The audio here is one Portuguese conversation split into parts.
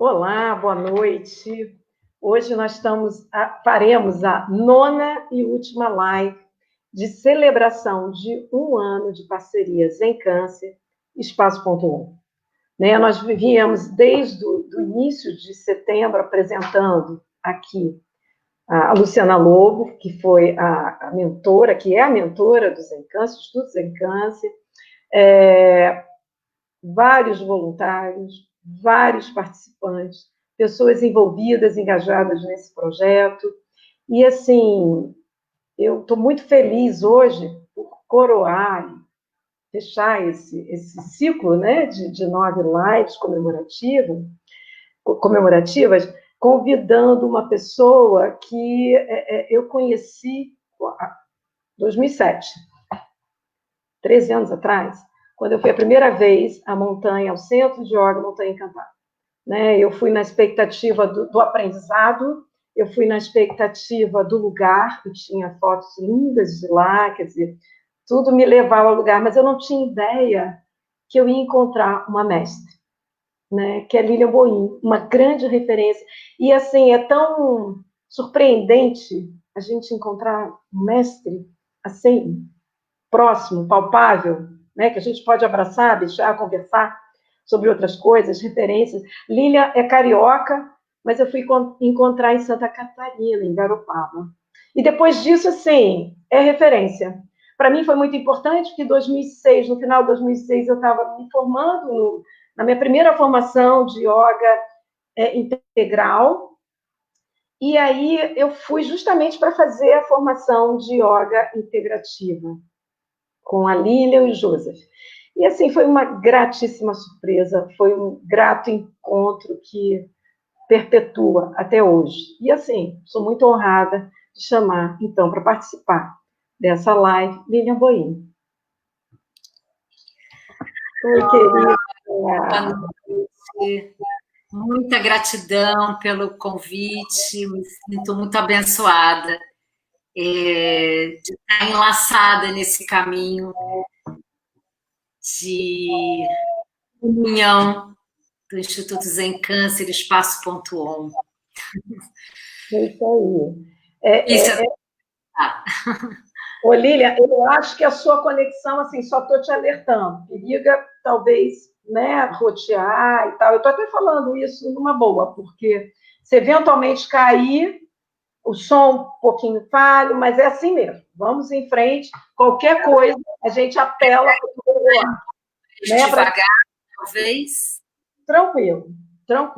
Olá, boa noite. Hoje nós faremos a nona e última live de celebração de um ano de parcerias em câncer, Espaço.1. Nós vivíamos desde o início de setembro apresentando aqui a Luciana Lobo, que foi a mentora, que é a mentora dos Encâncer, estudos em câncer, vários voluntários, vários participantes, pessoas envolvidas, engajadas nesse projeto. E, assim, eu estou muito feliz hoje por coroar, fechar esse ciclo, né, de 9 lives comemorativas, convidando uma pessoa que eu conheci em 2007, 13 anos atrás, quando eu fui a primeira vez à montanha, ao centro de yoga, Montanha Encantada. Eu fui na expectativa do aprendizado, eu fui na expectativa do lugar, que tinha fotos lindas de lá, quer dizer, tudo me levava ao lugar, mas eu não tinha ideia que eu ia encontrar uma mestre, que é Lilian Boim, uma grande referência. E, assim, é tão surpreendente a gente encontrar um mestre, assim, próximo, palpável, que a gente pode abraçar, deixar, conversar sobre outras coisas, referências. Lilian é carioca, mas eu fui encontrar em Santa Catarina, em Garopaba. E depois disso, assim, é referência. Para mim foi muito importante, porque em 2006, no final de 2006, eu estava me formando na minha primeira formação de yoga integral, e aí eu fui justamente para fazer a formação de yoga integrativa, com a Lilian e o Joseph. E, assim, foi uma gratíssima surpresa, foi um grato encontro que perpetua até hoje. E, assim, sou muito honrada de chamar, então, para participar dessa live, Lilian Boim. Oi, querida. Boa noite. Muita gratidão pelo convite, me sinto muito abençoada de estar enlaçada nesse caminho de união do Instituto Zen Câncer Espaço.on. É isso aí. Ô, Lilian, eu acho que a sua conexão, assim, só estou te alertando, periga talvez, rotear e tal. Eu estou até falando isso numa boa, porque se eventualmente cair, o som um pouquinho falho, mas é assim mesmo. Vamos em frente. Qualquer coisa, a gente apela para o celular. Devagar, talvez. Tranquilo. Tá.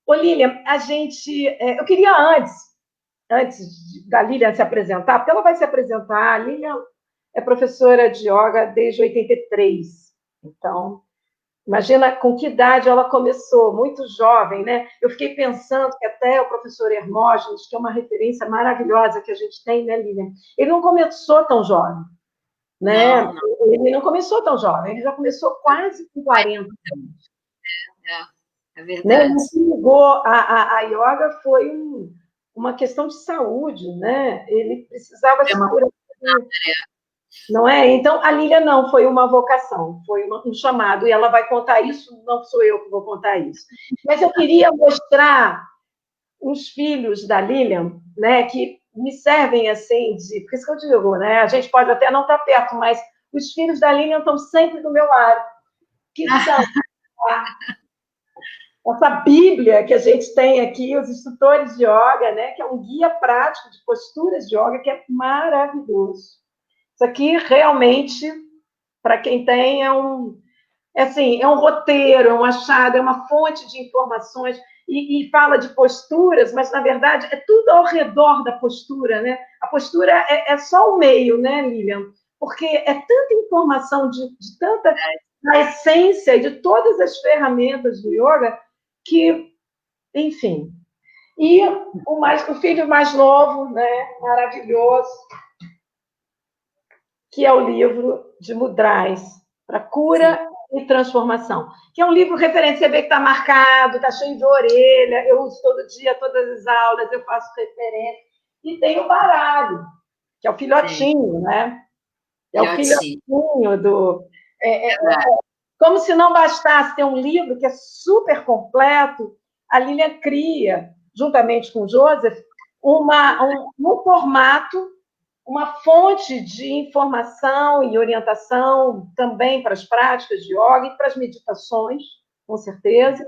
Ô, Lilian, eu queria antes da Lilian se apresentar, porque ela vai se apresentar, a Lilian é professora de yoga desde 83. Então, imagina com que idade ela começou, muito jovem, né? Eu fiquei pensando que até o professor Hermógenes, que é uma referência maravilhosa que a gente tem, né, Lilian? Ele não começou tão jovem, né? Não. Ele não começou tão jovem, ele já começou quase com 40 anos. É verdade. O que ligou a yoga foi uma questão de saúde, né? Ele precisava se curar. Não é? Então, a Lília não foi uma vocação, foi um chamado, e ela vai contar isso, não sou eu que vou contar isso. Mas eu queria mostrar os filhos da Lilian, que me servem assim, por isso que eu digo, a gente pode até não estar perto, mas os filhos da Lilian estão sempre do meu lado, que são essa Bíblia que a gente tem aqui, os instrutores de yoga, que é um guia prático de posturas de yoga, que é maravilhoso. Isso aqui, realmente, para quem tem, é um roteiro, é um achado, é uma fonte de informações, e fala de posturas, mas, na verdade, é tudo ao redor da postura, né? A postura é só o meio, né, Lilian? Porque é tanta informação de tanta a essência de todas as ferramentas do yoga que, enfim. E o filho mais novo, maravilhoso, que é o livro de Mudras, para cura e transformação, que é um livro referente, você vê que está marcado, está cheio de orelha, eu uso todo dia, todas as aulas, eu faço referência, e tem o baralho, que é o filhotinho, né? É o filhotinho do... como se não bastasse ter um livro que é super completo, a Lilian cria, juntamente com o Joseph, um formato, uma fonte de informação e orientação também para as práticas de yoga e para as meditações, com certeza.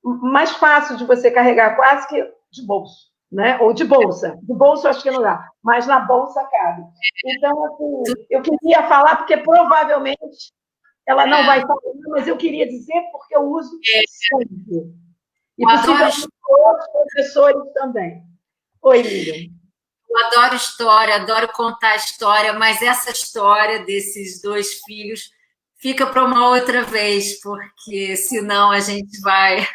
Mais fácil de você carregar, quase que de bolso, né? Ou de bolsa. De bolso acho que não dá, mas na bolsa cabe. Então, assim, eu queria falar, porque provavelmente ela não vai falar, mas eu queria dizer porque eu uso sempre. E possivelmente outros professores também. Oi, Lilian. Eu adoro história, adoro contar história, mas essa história desses dois filhos fica para uma outra vez, porque senão a gente vai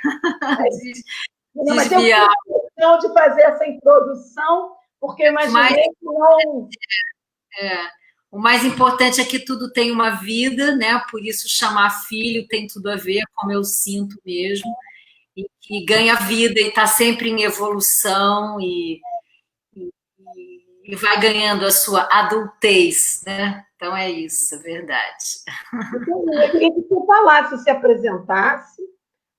desviar. Não, de fazer essa introdução, porque eu imaginei que não... O mais importante é que tudo tem uma vida, né? Por isso chamar filho tem tudo a ver, como eu sinto mesmo, e ganha vida e está sempre em evolução e vai ganhando a sua adultez, né? Então é isso, é verdade. Eu queria que você falasse, se apresentasse,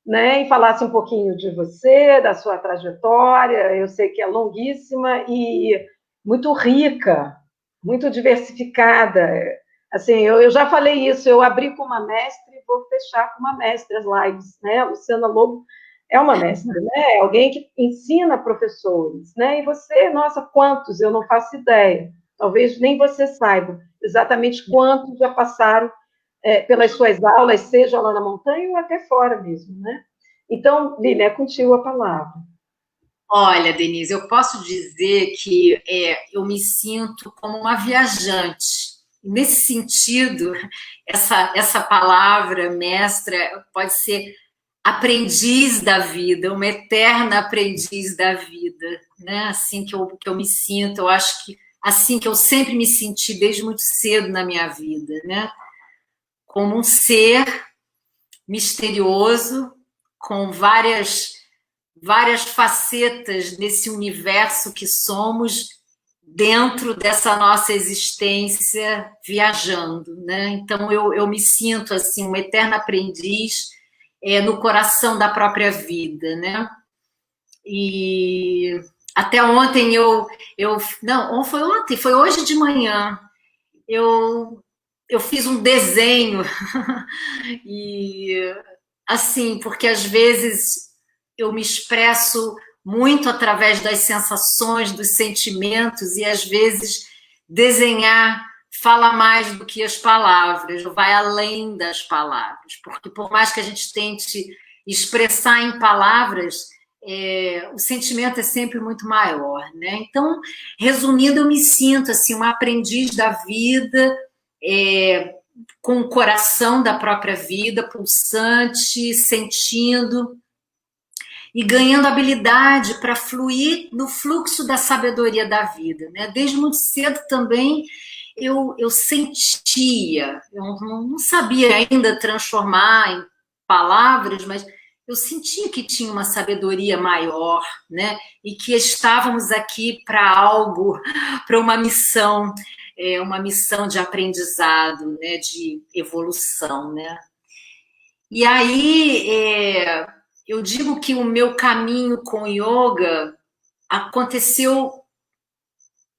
né, e falasse um pouquinho de você, da sua trajetória. Eu sei que é longuíssima e muito rica, muito diversificada. Assim, eu já falei isso, eu abri com uma mestre e vou fechar com uma mestre as lives, né? A Luciana Lobo é uma mestre, né? É alguém que ensina professores, né? E você, nossa, quantos? Eu não faço ideia. Talvez nem você saiba exatamente quantos já passaram pelas suas aulas, seja lá na montanha ou até fora mesmo, né? Então, Lília, é contigo a palavra. Olha, Denise, eu posso dizer que eu me sinto como uma viajante. Nesse sentido, essa palavra mestra pode ser aprendiz da vida, uma eterna aprendiz da vida, né? Assim que eu me sinto, eu acho que assim que eu sempre me senti desde muito cedo na minha vida, né? Como um ser misterioso, com várias facetas nesse universo que somos dentro dessa nossa existência viajando, né? Então eu me sinto assim uma eterna aprendiz no coração da própria vida, né? E até ontem não, foi ontem, foi hoje de manhã, eu fiz um desenho e assim, porque às vezes eu me expresso muito através das sensações, dos sentimentos, e às vezes desenhar fala mais do que as palavras, vai além das palavras, porque por mais que a gente tente expressar em palavras, o sentimento é sempre muito maior, né? Então, resumindo, eu me sinto assim, uma aprendiz da vida, com o coração da própria vida, pulsante, sentindo e ganhando habilidade para fluir no fluxo da sabedoria da vida, né? Desde muito cedo também eu sentia, eu não sabia ainda transformar em palavras, mas eu sentia que tinha uma sabedoria maior, né? E que estávamos aqui para algo, para uma missão de aprendizado, né? De evolução, né? E aí eu digo que o meu caminho com yoga aconteceu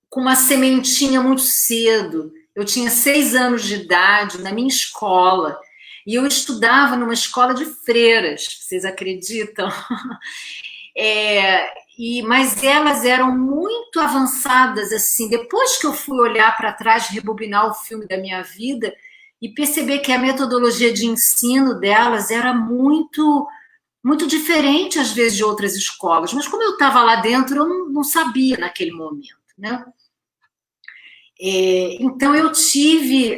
com uma sementinha muito cedo. Eu tinha 6 anos de idade na minha escola e eu estudava numa escola de freiras, vocês acreditam? Mas elas eram muito avançadas, assim. Depois que eu fui olhar para trás, rebobinar o filme da minha vida e perceber que a metodologia de ensino delas era muito diferente, às vezes, de outras escolas. Mas como eu estava lá dentro, eu não sabia naquele momento, né? Então, eu tive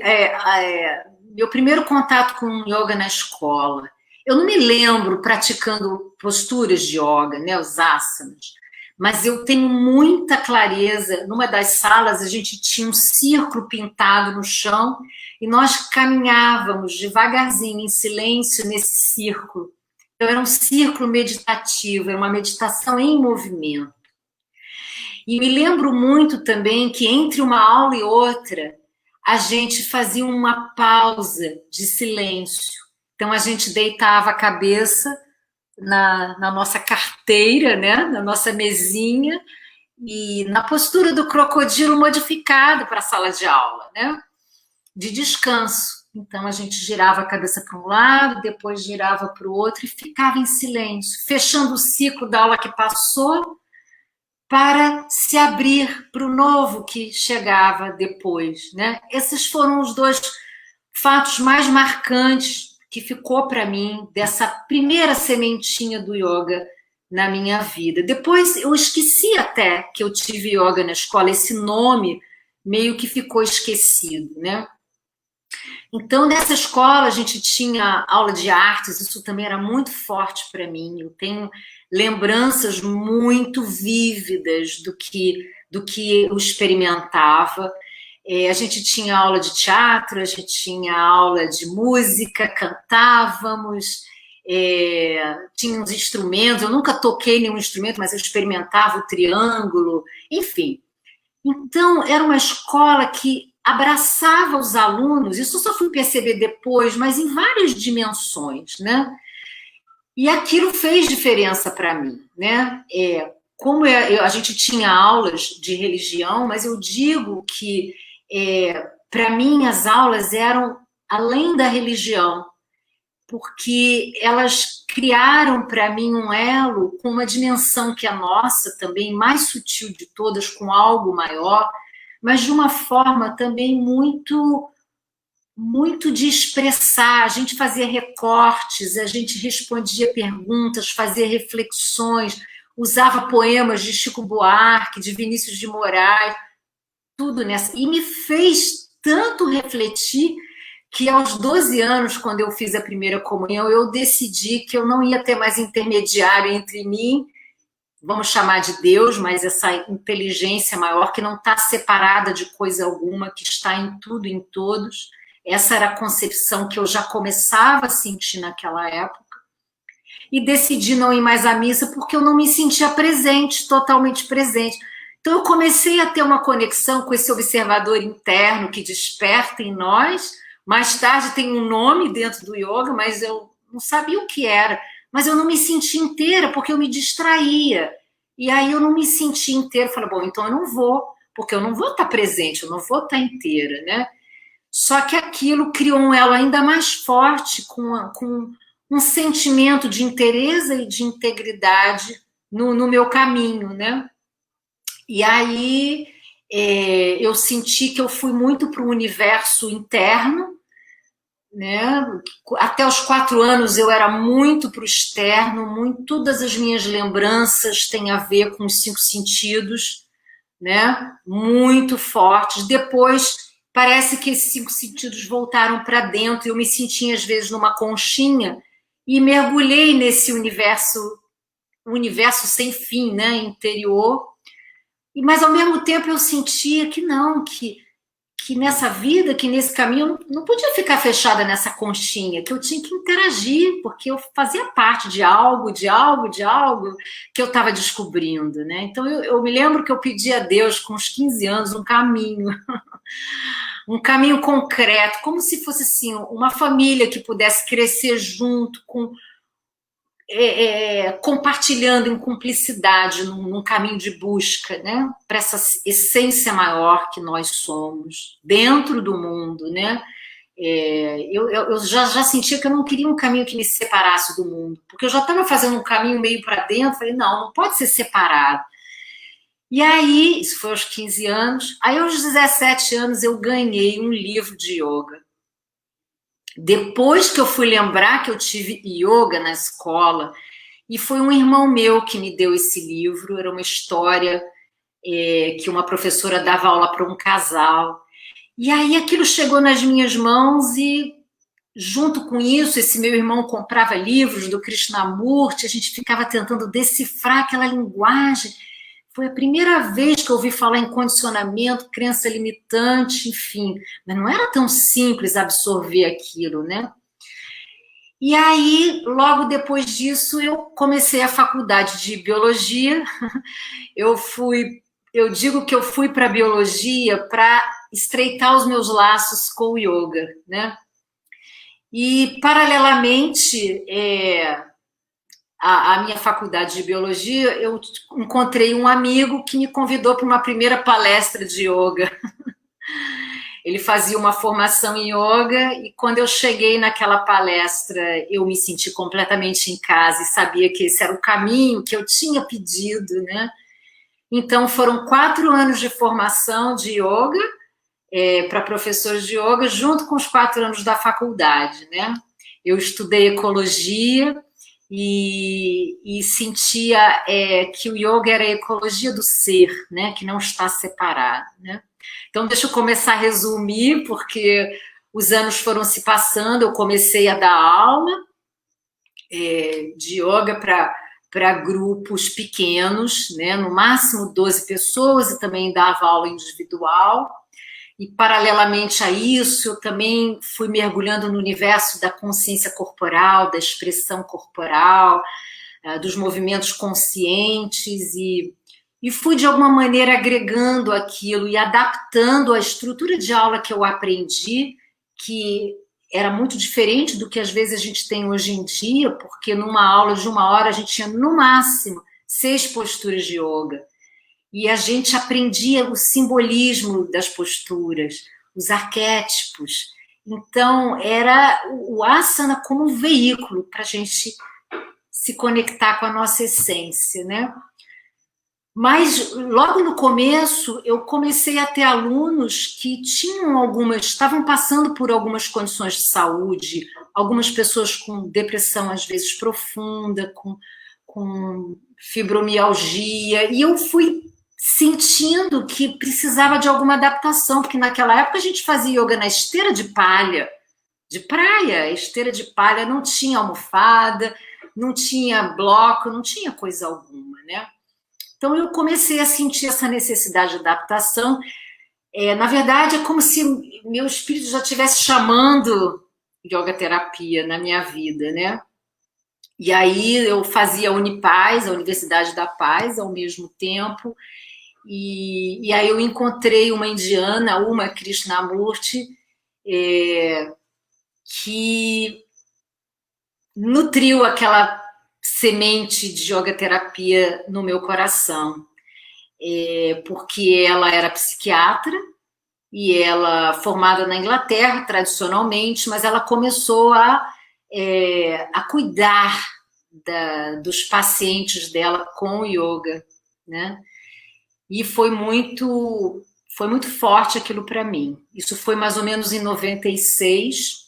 meu primeiro contato com yoga na escola. Eu não me lembro praticando posturas de yoga, né, os asanas, mas eu tenho muita clareza. Numa das salas, a gente tinha um círculo pintado no chão e nós caminhávamos devagarzinho, em silêncio, nesse círculo. Então, era um círculo meditativo, era uma meditação em movimento. E me lembro muito também que entre uma aula e outra, a gente fazia uma pausa de silêncio. Então, a gente deitava a cabeça na nossa carteira, né? Na nossa mesinha, e na postura do crocodilo modificado para a sala de aula, né? De descanso. Então a gente girava a cabeça para um lado, depois girava para o outro e ficava em silêncio, fechando o ciclo da aula que passou para se abrir para o novo que chegava depois, né? Esses foram os dois fatos mais marcantes que ficou para mim dessa primeira sementinha do yoga na minha vida. Depois eu esqueci até que eu tive yoga na escola, esse nome meio que ficou esquecido, né? Então, nessa escola, a gente tinha aula de artes, isso também era muito forte para mim. Eu tenho lembranças muito vívidas do que eu experimentava. A gente tinha aula de teatro, a gente tinha aula de música, cantávamos, tinha uns instrumentos. Eu nunca toquei nenhum instrumento, mas eu experimentava o triângulo, enfim. Então, era uma escola que abraçava os alunos, isso eu só fui perceber depois, mas em várias dimensões, né? E aquilo fez diferença para mim, né? Como a gente tinha aulas de religião, mas eu digo que, para mim, as aulas eram além da religião, porque elas criaram para mim um elo com uma dimensão que é nossa, também mais sutil de todas, com algo maior, mas de uma forma também muito de expressar. A gente fazia recortes, a gente respondia perguntas, fazia reflexões, usava poemas de Chico Buarque, de Vinícius de Moraes, tudo nessa. E me fez tanto refletir que aos 12 anos, quando eu fiz a primeira comunhão, eu decidi que eu não ia ter mais intermediário entre mim, vamos chamar de Deus, mas essa inteligência maior que não está separada de coisa alguma, que está em tudo, em todos. Essa era a concepção que eu já começava a sentir naquela época. E decidi não ir mais à missa porque eu não me sentia presente, totalmente presente. Então eu comecei a ter uma conexão com esse observador interno que desperta em nós. Mais tarde tem um nome dentro do yoga, mas eu não sabia o que era. Mas eu não me sentia inteira porque eu me distraía. E aí eu não me sentia inteira. Falei, bom, então eu não vou, porque eu não vou estar presente, eu não vou estar inteira, né? Só que aquilo criou um elo ainda mais forte com um sentimento de interesse e de integridade no meu caminho, né? E aí eu senti que eu fui muito para o universo interno, né? Até os 4 anos eu era muito para o externo, todas as minhas lembranças têm a ver com os 5 sentidos, né? Muito fortes. Depois parece que esses 5 sentidos voltaram para dentro. Eu me senti às vezes numa conchinha e mergulhei nesse universo sem fim, né? Interior. Mas ao mesmo tempo eu sentia que não, que nessa vida, que nesse caminho, eu não podia ficar fechada nessa conchinha, que eu tinha que interagir, porque eu fazia parte de algo que eu estava descobrindo, né? Então eu me lembro que eu pedi a Deus, com uns 15 anos, um caminho concreto, como se fosse assim, uma família que pudesse crescer junto, compartilhando em cumplicidade num caminho de busca, né, para essa essência maior que nós somos dentro do mundo, né? Eu já sentia que eu não queria um caminho que me separasse do mundo, porque eu já estava fazendo um caminho meio para dentro. Falei, não pode ser separado. E aí, isso foi aos 15 anos, aí aos 17 anos eu ganhei um livro de yoga. Depois que eu fui lembrar que eu tive yoga na escola, e foi um irmão meu que me deu esse livro, era uma história que uma professora dava aula para um casal. E aí aquilo chegou nas minhas mãos e, junto com isso, esse meu irmão comprava livros do Krishnamurti, a gente ficava tentando decifrar aquela linguagem. Foi a primeira vez que eu ouvi falar em condicionamento, crença limitante, enfim. Mas não era tão simples absorver aquilo, né? E aí, logo depois disso, eu comecei a faculdade de biologia. Eu digo que eu fui para a biologia para estreitar os meus laços com o yoga, né? E, paralelamente, a minha faculdade de biologia, eu encontrei um amigo que me convidou para uma primeira palestra de yoga. Ele fazia uma formação em yoga e quando eu cheguei naquela palestra, eu me senti completamente em casa e sabia que esse era o caminho que eu tinha pedido, né? Então, foram 4 anos de formação de yoga para professores de yoga, junto com os 4 anos da faculdade, né? Eu estudei ecologia e sentia que o yoga era a ecologia do ser, né? Que não está separado, né? Então, deixa eu começar a resumir, porque os anos foram se passando, eu comecei a dar aula de yoga para grupos pequenos, né? No máximo 12 pessoas, e também dava aula individual. E, paralelamente a isso, eu também fui mergulhando no universo da consciência corporal, da expressão corporal, dos movimentos conscientes e fui, de alguma maneira, agregando aquilo e adaptando a estrutura de aula que eu aprendi, que era muito diferente do que, às vezes, a gente tem hoje em dia, porque numa aula de 1 hora a gente tinha, no máximo, 6 posturas de yoga. E a gente aprendia o simbolismo das posturas, os arquétipos. Então, era o asana como um veículo para a gente se conectar com a nossa essência, né? Mas, logo no começo, eu comecei a ter alunos que estavam passando por algumas condições de saúde, algumas pessoas com depressão, às vezes, profunda, com fibromialgia, e eu fui sentindo que precisava de alguma adaptação, porque naquela época a gente fazia yoga na esteira de palha, de praia, esteira de palha, não tinha almofada, não tinha bloco, não tinha coisa alguma, né? Então, eu comecei a sentir essa necessidade de adaptação. Na verdade, é como se meu espírito já estivesse chamando yoga terapia na minha vida, né? E aí, eu fazia a Unipaz, a Universidade da Paz, ao mesmo tempo. E aí, eu encontrei uma indiana, uma Krishnamurti, que nutriu aquela semente de yoga terapia no meu coração, porque ela era psiquiatra e ela formada na Inglaterra tradicionalmente, mas ela começou a cuidar dos pacientes dela com o yoga, né? E foi muito forte aquilo para mim. Isso foi mais ou menos em 96,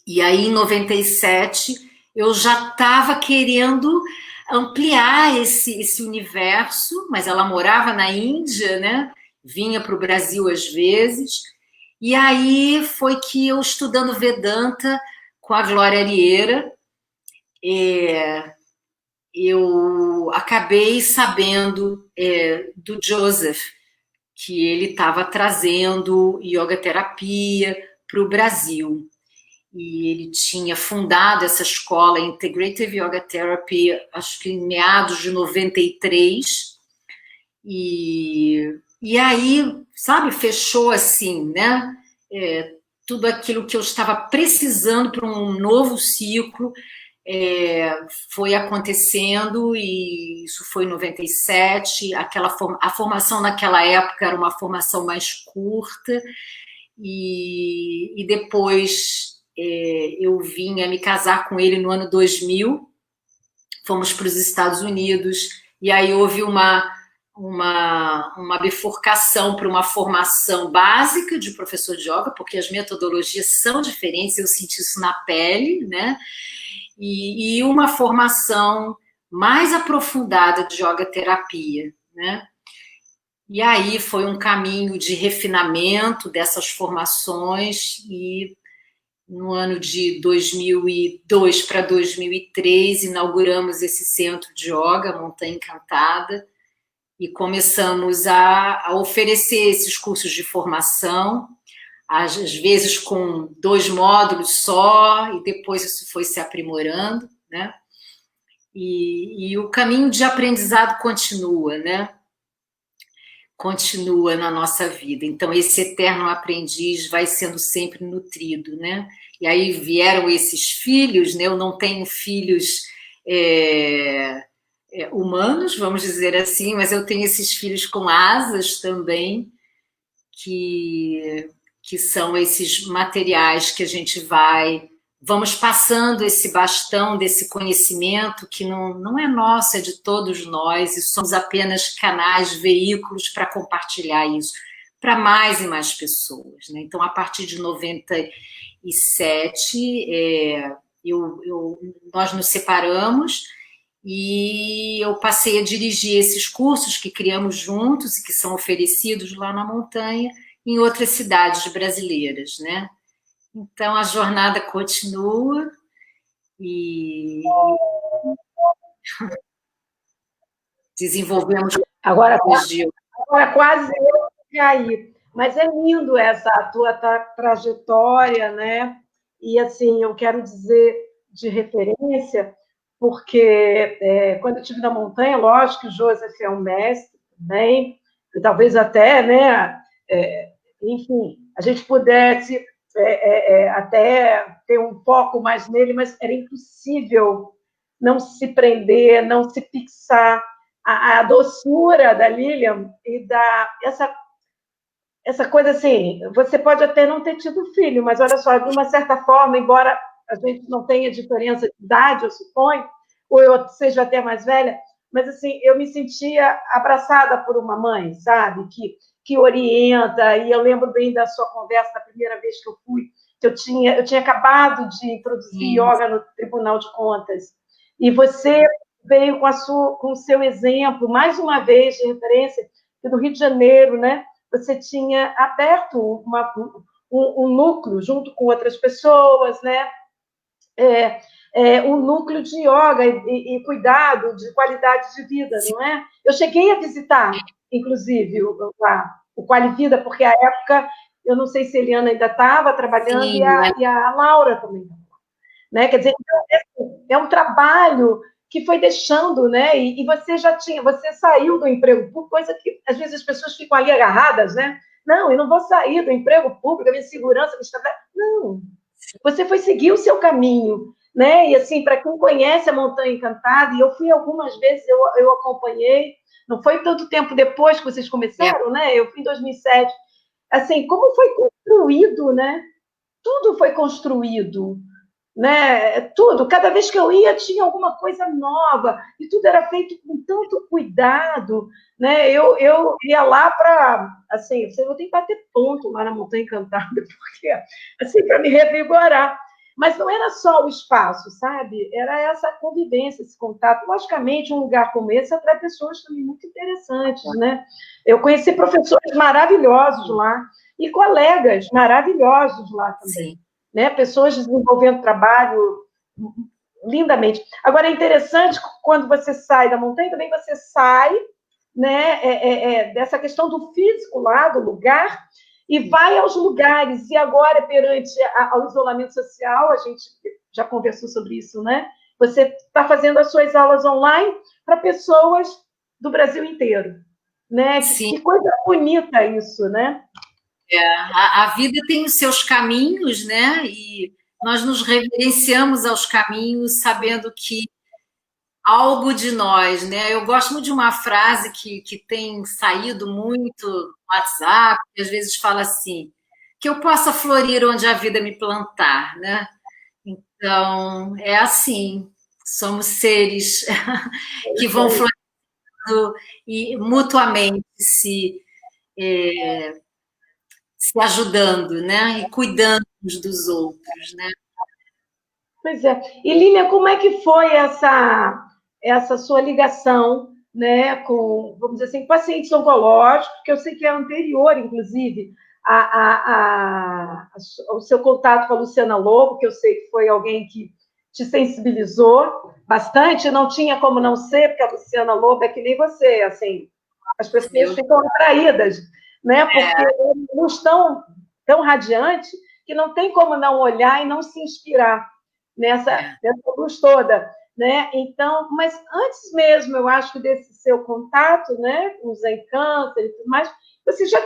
e aí em 97 eu já estava querendo ampliar esse universo, mas ela morava na Índia, né? Vinha para o Brasil às vezes, e aí foi que eu, estudando Vedanta com a Glória Arieira, eu acabei sabendo do Joseph, que ele estava trazendo yoga terapia para o Brasil. E ele tinha fundado essa escola Integrative Yoga Therapy, acho que em meados de 93, e aí, sabe, fechou assim, né? Tudo aquilo que eu estava precisando para um novo ciclo foi acontecendo, e isso foi em 97. A formação naquela época era uma formação mais curta, e depois eu vim a me casar com ele no ano 2000, fomos para os Estados Unidos, e aí houve uma bifurcação para uma formação básica de professor de yoga, porque as metodologias são diferentes, eu senti isso na pele, né? E uma formação mais aprofundada de yoga terapia, né? E aí foi um caminho de refinamento dessas formações, e no ano de 2002 para 2003, inauguramos esse centro de yoga, Montanha Encantada, e começamos a oferecer esses cursos de formação, às vezes com 2 módulos só, e depois isso foi se aprimorando, né? E o caminho de aprendizado continua, né? Continua na nossa vida. Então, esse eterno aprendiz vai sendo sempre nutrido, né? E aí vieram esses filhos, né? Eu não tenho filhos humanos, vamos dizer assim, mas eu tenho esses filhos com asas também, que são esses materiais que a gente vamos passando esse bastão desse conhecimento que não é nosso, é de todos nós, e somos apenas canais, veículos para compartilhar isso para mais e mais pessoas, né? Então, a partir de 97, nós nos separamos e eu passei a dirigir esses cursos que criamos juntos e que são oferecidos lá na montanha, em outras cidades brasileiras, né? Então, a jornada continua e desenvolvemos... Agora quase eu caí. Mas é lindo essa tua trajetória, né? E, assim, eu quero dizer de referência, porque quando eu estive na montanha, lógico que o Joseph é um mestre também, e talvez até, né, enfim, a gente pudesse até ter um foco mais nele, mas era impossível não se prender, não se fixar. A doçura da Lilian e essa coisa assim, você pode até não ter tido filho, mas olha só, de uma certa forma, embora a gente não tenha diferença de idade, eu suponho, ou eu seja até mais velha, mas assim, eu me sentia abraçada por uma mãe, sabe? Que orienta, e eu lembro bem da sua conversa da primeira vez que eu fui, que eu tinha acabado de introduzir yoga no Tribunal de Contas, e você veio com o seu exemplo, mais uma vez, de referência, que no Rio de Janeiro, né, você tinha aberto um núcleo junto com outras pessoas, né, um núcleo de yoga e cuidado de qualidade de vida, não é? Eu cheguei a visitar, inclusive, o Qualivida, porque à época, eu não sei se a Eliana ainda estava trabalhando, e a Laura também. Né? Quer dizer, é um trabalho que foi deixando, né? E você você saiu do emprego público, coisa que às vezes as pessoas ficam ali agarradas, né? Não, eu não vou sair do emprego público, a minha segurança, não. Você foi seguir o seu caminho, né? E assim, para quem conhece a Montanha Encantada, e eu fui algumas vezes, eu acompanhei, não foi tanto tempo depois que vocês começaram, né? Eu fui em 2007. Assim, como foi construído, né? Tudo foi construído, né? Tudo, cada vez que eu ia tinha alguma coisa nova e tudo era feito com tanto cuidado, né? Eu ia lá para, assim, eu tenho que bater ponto lá na Montanha Encantada, porque assim, para me revigorar. Mas não era só o espaço, sabe? Era essa convivência, esse contato. Logicamente, um lugar como esse atrai pessoas também muito interessantes, né? Eu conheci professores maravilhosos lá e colegas maravilhosos lá também. Sim. Né? Pessoas desenvolvendo trabalho lindamente. Agora, é interessante, quando você sai da montanha, também você sai, né, dessa questão do físico lá, do lugar, e vai aos lugares. E agora, perante ao isolamento social, a gente já conversou sobre isso, né? Você está fazendo as suas aulas online para pessoas do Brasil inteiro. Né? Que coisa bonita isso, né? A vida tem os seus caminhos, né? E nós nos reverenciamos aos caminhos, sabendo que algo de nós, né? Eu gosto muito de uma frase que tem saído muito no WhatsApp, que às vezes fala assim, que eu possa florir onde a vida me plantar, né? Então, é assim, somos seres que vão florindo e mutuamente se ajudando, né? E cuidando uns dos outros, né? Pois é. E, Lília, como é que foi essa sua ligação, né, com, vamos dizer assim, pacientes oncológicos, que eu sei que é anterior, inclusive, ao seu contato com a Luciana Lobo, que eu sei que foi alguém que te sensibilizou bastante, não tinha como não ser, porque a Luciana Lobo é que nem você, assim, as pessoas ficam atraídas, né, porque é uma luz tão radiante que não tem como não olhar e não se inspirar nessa luz toda, né? Então, mas antes mesmo, eu acho que desse seu contato, né, com os Câncer e tudo mais, você já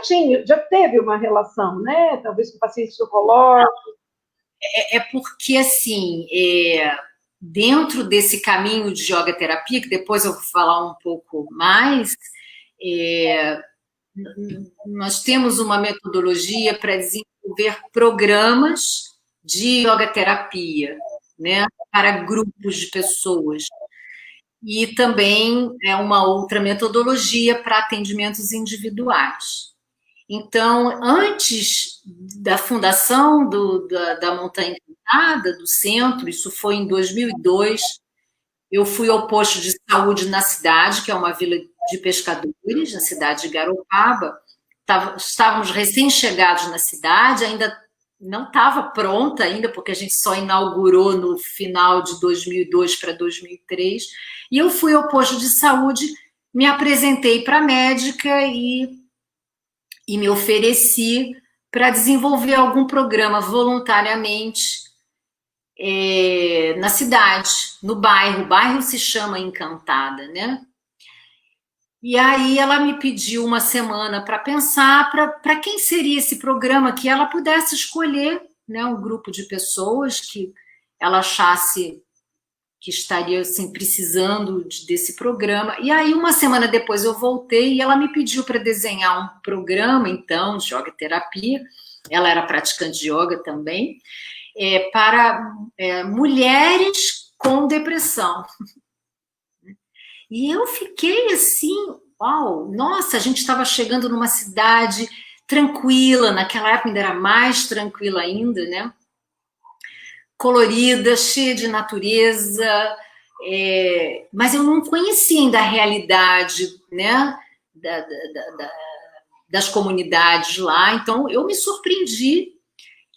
teve uma relação, né? Talvez com pacientes oncológicos. Porque, assim, dentro desse caminho de yoga terapia, que depois eu vou falar um pouco mais, nós temos uma metodologia para desenvolver programas de yoga terapia, né, para grupos de pessoas. E também é uma outra metodologia para atendimentos individuais. Então, antes da fundação da Montanha Encantada, do centro, isso foi em 2002, eu fui ao posto de saúde na cidade, que é uma vila de pescadores, na cidade de Garopaba. Estávamos recém-chegados na cidade, ainda não estava pronta ainda, porque a gente só inaugurou no final de 2002 para 2003, e eu fui ao posto de saúde, me apresentei para a médica e me ofereci para desenvolver algum programa voluntariamente na cidade, no bairro. O bairro se chama Encantada, né? E aí ela me pediu uma semana para pensar para quem seria esse programa, que ela pudesse escolher, né, um grupo de pessoas que ela achasse que estaria assim, precisando desse programa. E aí, uma semana depois, eu voltei e ela me pediu para desenhar um programa, então, de yoga terapia. Ela era praticante de yoga também, para mulheres com depressão. E eu fiquei assim, uau, nossa, a gente estava chegando numa cidade tranquila, naquela época ainda era mais tranquila ainda, né? Colorida, cheia de natureza, mas eu não conhecia ainda a realidade, né, das comunidades lá, então eu me surpreendi.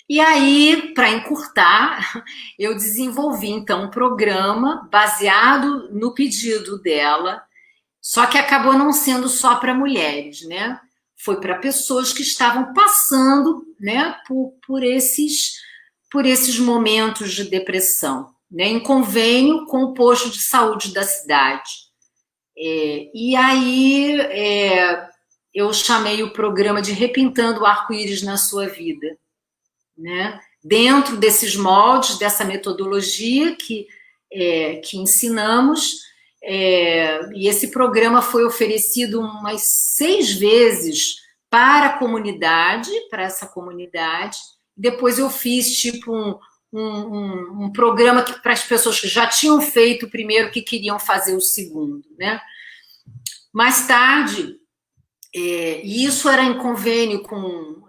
E aí, para encurtar, eu desenvolvi então um programa baseado no pedido dela, só que acabou não sendo só para mulheres, né? Foi para pessoas que estavam passando, né, por esses momentos de depressão, né, em convênio com o posto de saúde da cidade. E aí eu chamei o programa de Repintando o Arco-Íris na Sua Vida, né, dentro desses moldes, dessa metodologia que ensinamos, e esse programa foi oferecido umas 6 vezes para a comunidade, para essa comunidade. Depois eu fiz tipo um programa para as pessoas que já tinham feito o primeiro, que queriam fazer o segundo, né? Mais tarde, e isso era em convênio com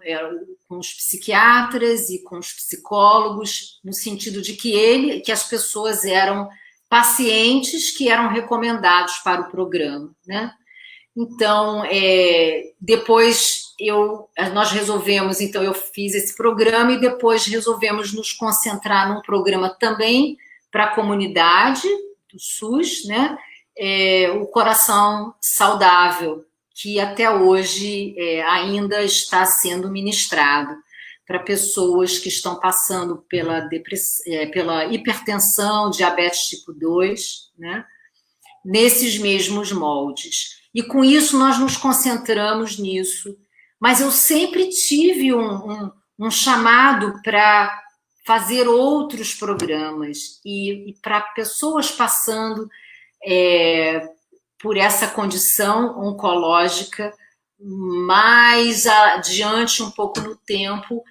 os psiquiatras e com os psicólogos, no sentido de que as pessoas eram pacientes que eram recomendados para o programa, né? Então, depois nós resolvemos, então eu fiz esse programa e depois resolvemos nos concentrar num programa também para a comunidade do SUS, né? O Coração Saudável, que até hoje ainda está sendo ministrado para pessoas que estão passando pela hipertensão, diabetes tipo 2, né? Nesses mesmos moldes. E com isso nós nos concentramos nisso. Mas eu sempre tive um chamado para fazer outros programas e para pessoas passando por essa condição oncológica mais adiante um pouco no tempo,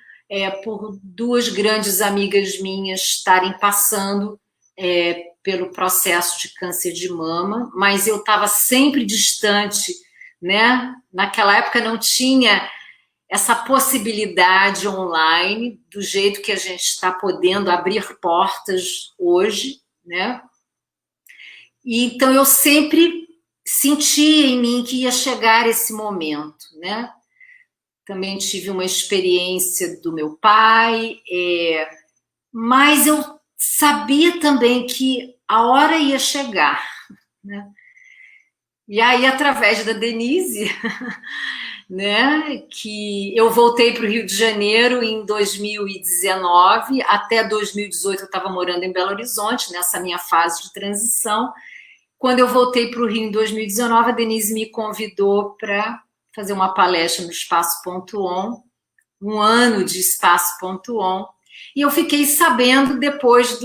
por 2 grandes amigas minhas estarem passando pelo processo de câncer de mama, mas eu estava sempre distante, né? Naquela época não tinha essa possibilidade online do jeito que a gente está podendo abrir portas hoje, né? E então eu sempre sentia em mim que ia chegar esse momento, né? Também tive uma experiência do meu pai, mas eu sabia também que a hora ia chegar, né? E aí, através da Denise, né, que eu voltei para o Rio de Janeiro em 2019, até 2018 eu estava morando em Belo Horizonte, nessa minha fase de transição. Quando eu voltei para o Rio em 2019, a Denise me convidou para fazer uma palestra no Espaço.on, um ano de Espaço.on, e eu fiquei sabendo depois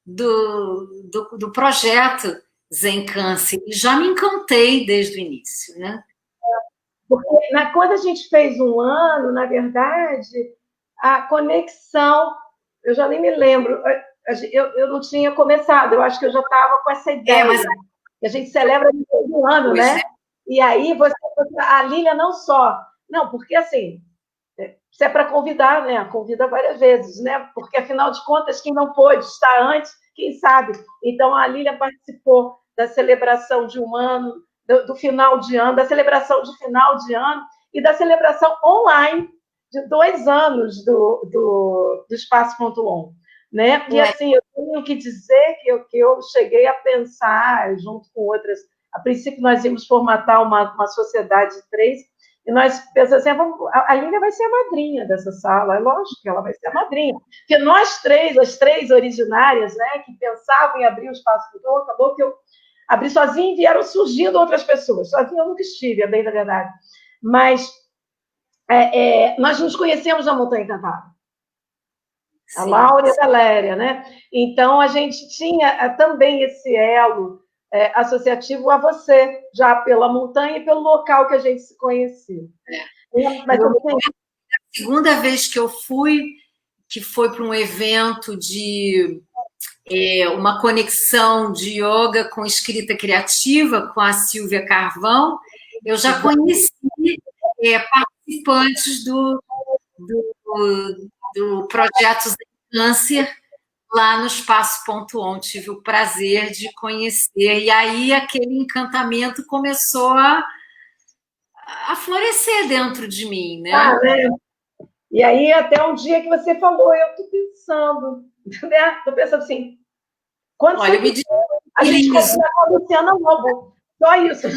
do projeto Zen Câncer, e já me encantei desde o início, né? Porque quando a gente fez 1 ano, na verdade, a conexão, eu já nem me lembro, eu não tinha começado, eu acho que eu já estava com essa ideia, mas que a gente celebra depois do ano, né? E aí, a Lília não só... Não, porque assim, isso é para convidar, né? Convida várias vezes, né? Porque, afinal de contas, quem não pôde estar antes, quem sabe? Então, a Lília participou da celebração de 1 ano, do final de ano, da celebração de final de ano e da celebração online de 2 anos do Espaço.on. Né? E, assim, eu tenho que dizer que eu cheguei a pensar, junto com outras... A princípio, nós íamos formatar uma sociedade de 3, e nós pensamos assim, a Lília vai ser a madrinha dessa sala, é lógico que ela vai ser a madrinha. Porque nós três, as 3 originárias, né, que pensavam em abrir o Espaço.on, acabou que eu abri sozinha e vieram surgindo outras pessoas. Sozinha eu nunca estive, é bem da verdade. Mas nós nos conhecemos na Montanha Encantada. A Laura e a Valéria, né? Então, a gente tinha também esse elo associativo a você, já pela montanha e pelo local que a gente se conheceu. Mas a segunda vez que eu fui, que foi para um evento de uma conexão de yoga com escrita criativa, com a Silvia Carvão, eu já conheci participantes do projeto Zen Câncer lá no Espaço.on, tive o prazer de conhecer, e aí aquele encantamento começou a florescer dentro de mim, né? Né? E aí, até um dia que você falou, eu estou pensando, né? Estou pensando assim, quando olha, me diz, a gente combina com a Luciana Lobo, só isso,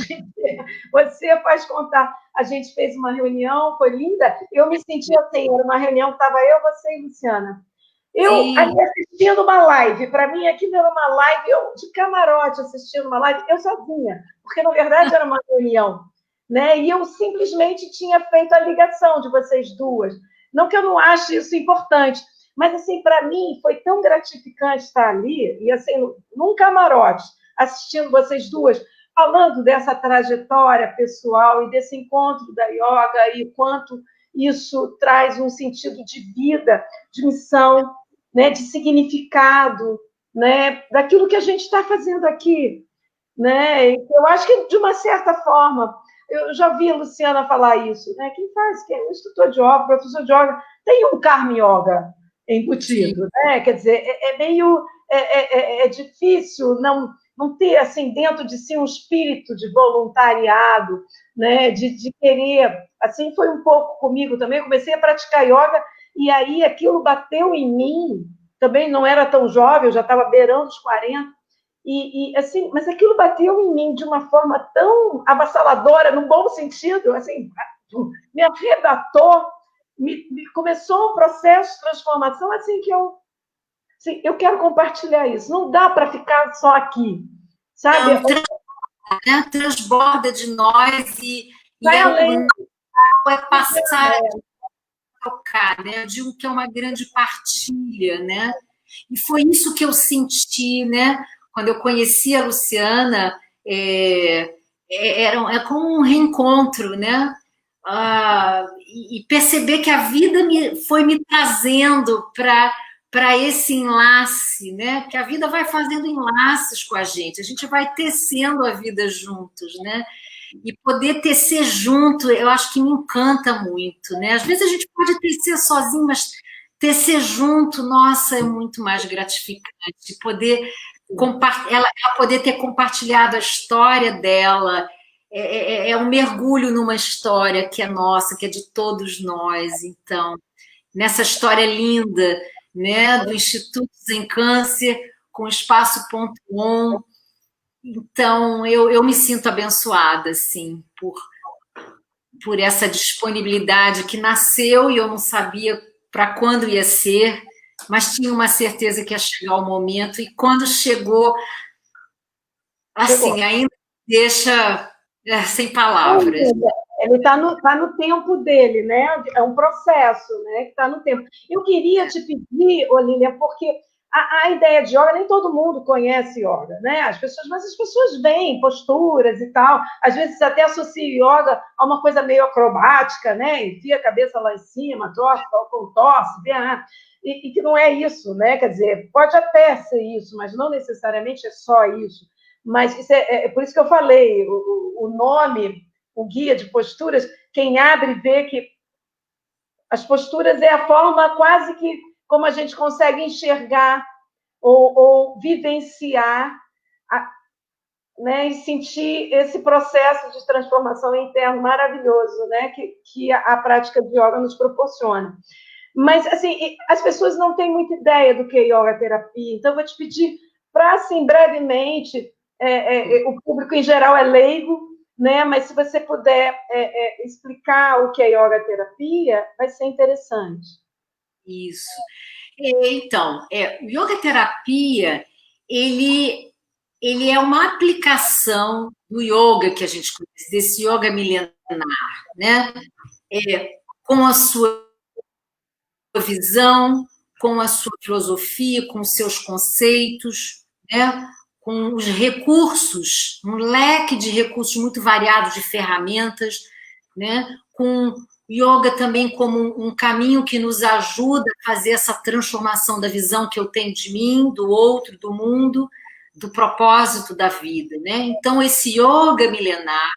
você faz contar. A gente fez uma reunião, foi linda, eu me senti assim, era uma reunião que estava eu, você e Luciana. Eu ali assistindo uma live, para mim aquilo era uma live, eu de camarote assistindo uma live, eu sozinha, porque na verdade era uma reunião, né? E eu simplesmente tinha feito a ligação de vocês duas. Não que eu não ache isso importante, mas assim, para mim foi tão gratificante estar ali, e assim, num camarote, assistindo vocês duas, falando dessa trajetória pessoal e desse encontro da yoga e o quanto isso traz um sentido de vida, de missão, né, de significado, né, daquilo que a gente está fazendo aqui. Né? Eu acho que, de uma certa forma, eu já vi a Luciana falar isso, né? Quem faz, quem é um instrutor de yoga, professor de yoga, tem um Karma Yoga embutido, né? Quer dizer, meio difícil não ter assim dentro de si um espírito de voluntariado, né? De querer, assim foi um pouco comigo também. Eu comecei a praticar yoga e aí aquilo bateu em mim. Também não era tão jovem, eu já estava beirando os 40. E assim, mas aquilo bateu em mim de uma forma tão avassaladora, no bom sentido, assim, me arrebatou, começou um processo de transformação assim que eu quero compartilhar isso. Não dá para ficar só aqui, sabe? Não, transborda de nós e além. Passar a tocar, né? Eu digo que é uma grande partilha, né? E foi isso que eu senti, né? Quando eu conheci a Luciana, é como um reencontro, né? E perceber que a vida foi me trazendo para esse enlace, né? Que a vida vai fazendo enlaces com a gente vai tecendo a vida juntos, né? E poder tecer junto, eu acho que me encanta muito, né? Às vezes a gente pode tecer sozinho, mas tecer junto, nossa, é muito mais gratificante. Poder ela poder ter compartilhado a história dela, é um mergulho numa história que é nossa, que é de todos nós. Então, nessa história linda, né, do Instituto Zen Câncer, com o Espaço.on. Então, eu me sinto abençoada, assim, por essa disponibilidade que nasceu e eu não sabia para quando ia ser, mas tinha uma certeza que ia chegar o momento, e quando chegou, assim, ainda deixa sem palavras. Ele está no tempo dele, né? É um processo, né? Que está no tempo. Eu queria te pedir, Olívia, porque a ideia de yoga, nem todo mundo conhece yoga, né? Mas as pessoas veem posturas e tal, às vezes até associa yoga a uma coisa meio acrobática, né? Enfia a cabeça lá em cima, torce, e que não é isso, né? Quer dizer, pode até ser isso, mas não necessariamente é só isso. Mas isso é por isso que eu falei, o nome, o guia de posturas, quem abre vê que as posturas é a forma quase que como a gente consegue enxergar ou vivenciar, né, e sentir esse processo de transformação interna maravilhoso, né, que a prática de yoga nos proporciona. Mas, assim, as pessoas não têm muita ideia do que é yoga terapia, então eu vou te pedir para, assim, brevemente, o público em geral é leigo, né, mas se você puder explicar o que é yoga terapia, vai ser interessante. Isso. Então, o yoga terapia, ele é uma aplicação do yoga que a gente conhece, desse yoga milenar, né? Com a sua visão, com a sua filosofia, com os seus conceitos, né? Com os recursos, um leque de recursos muito variado de ferramentas, né? Com yoga também como um caminho que nos ajuda a fazer essa transformação da visão que eu tenho de mim, do outro, do mundo, do propósito da vida, né? Então, esse yoga milenar,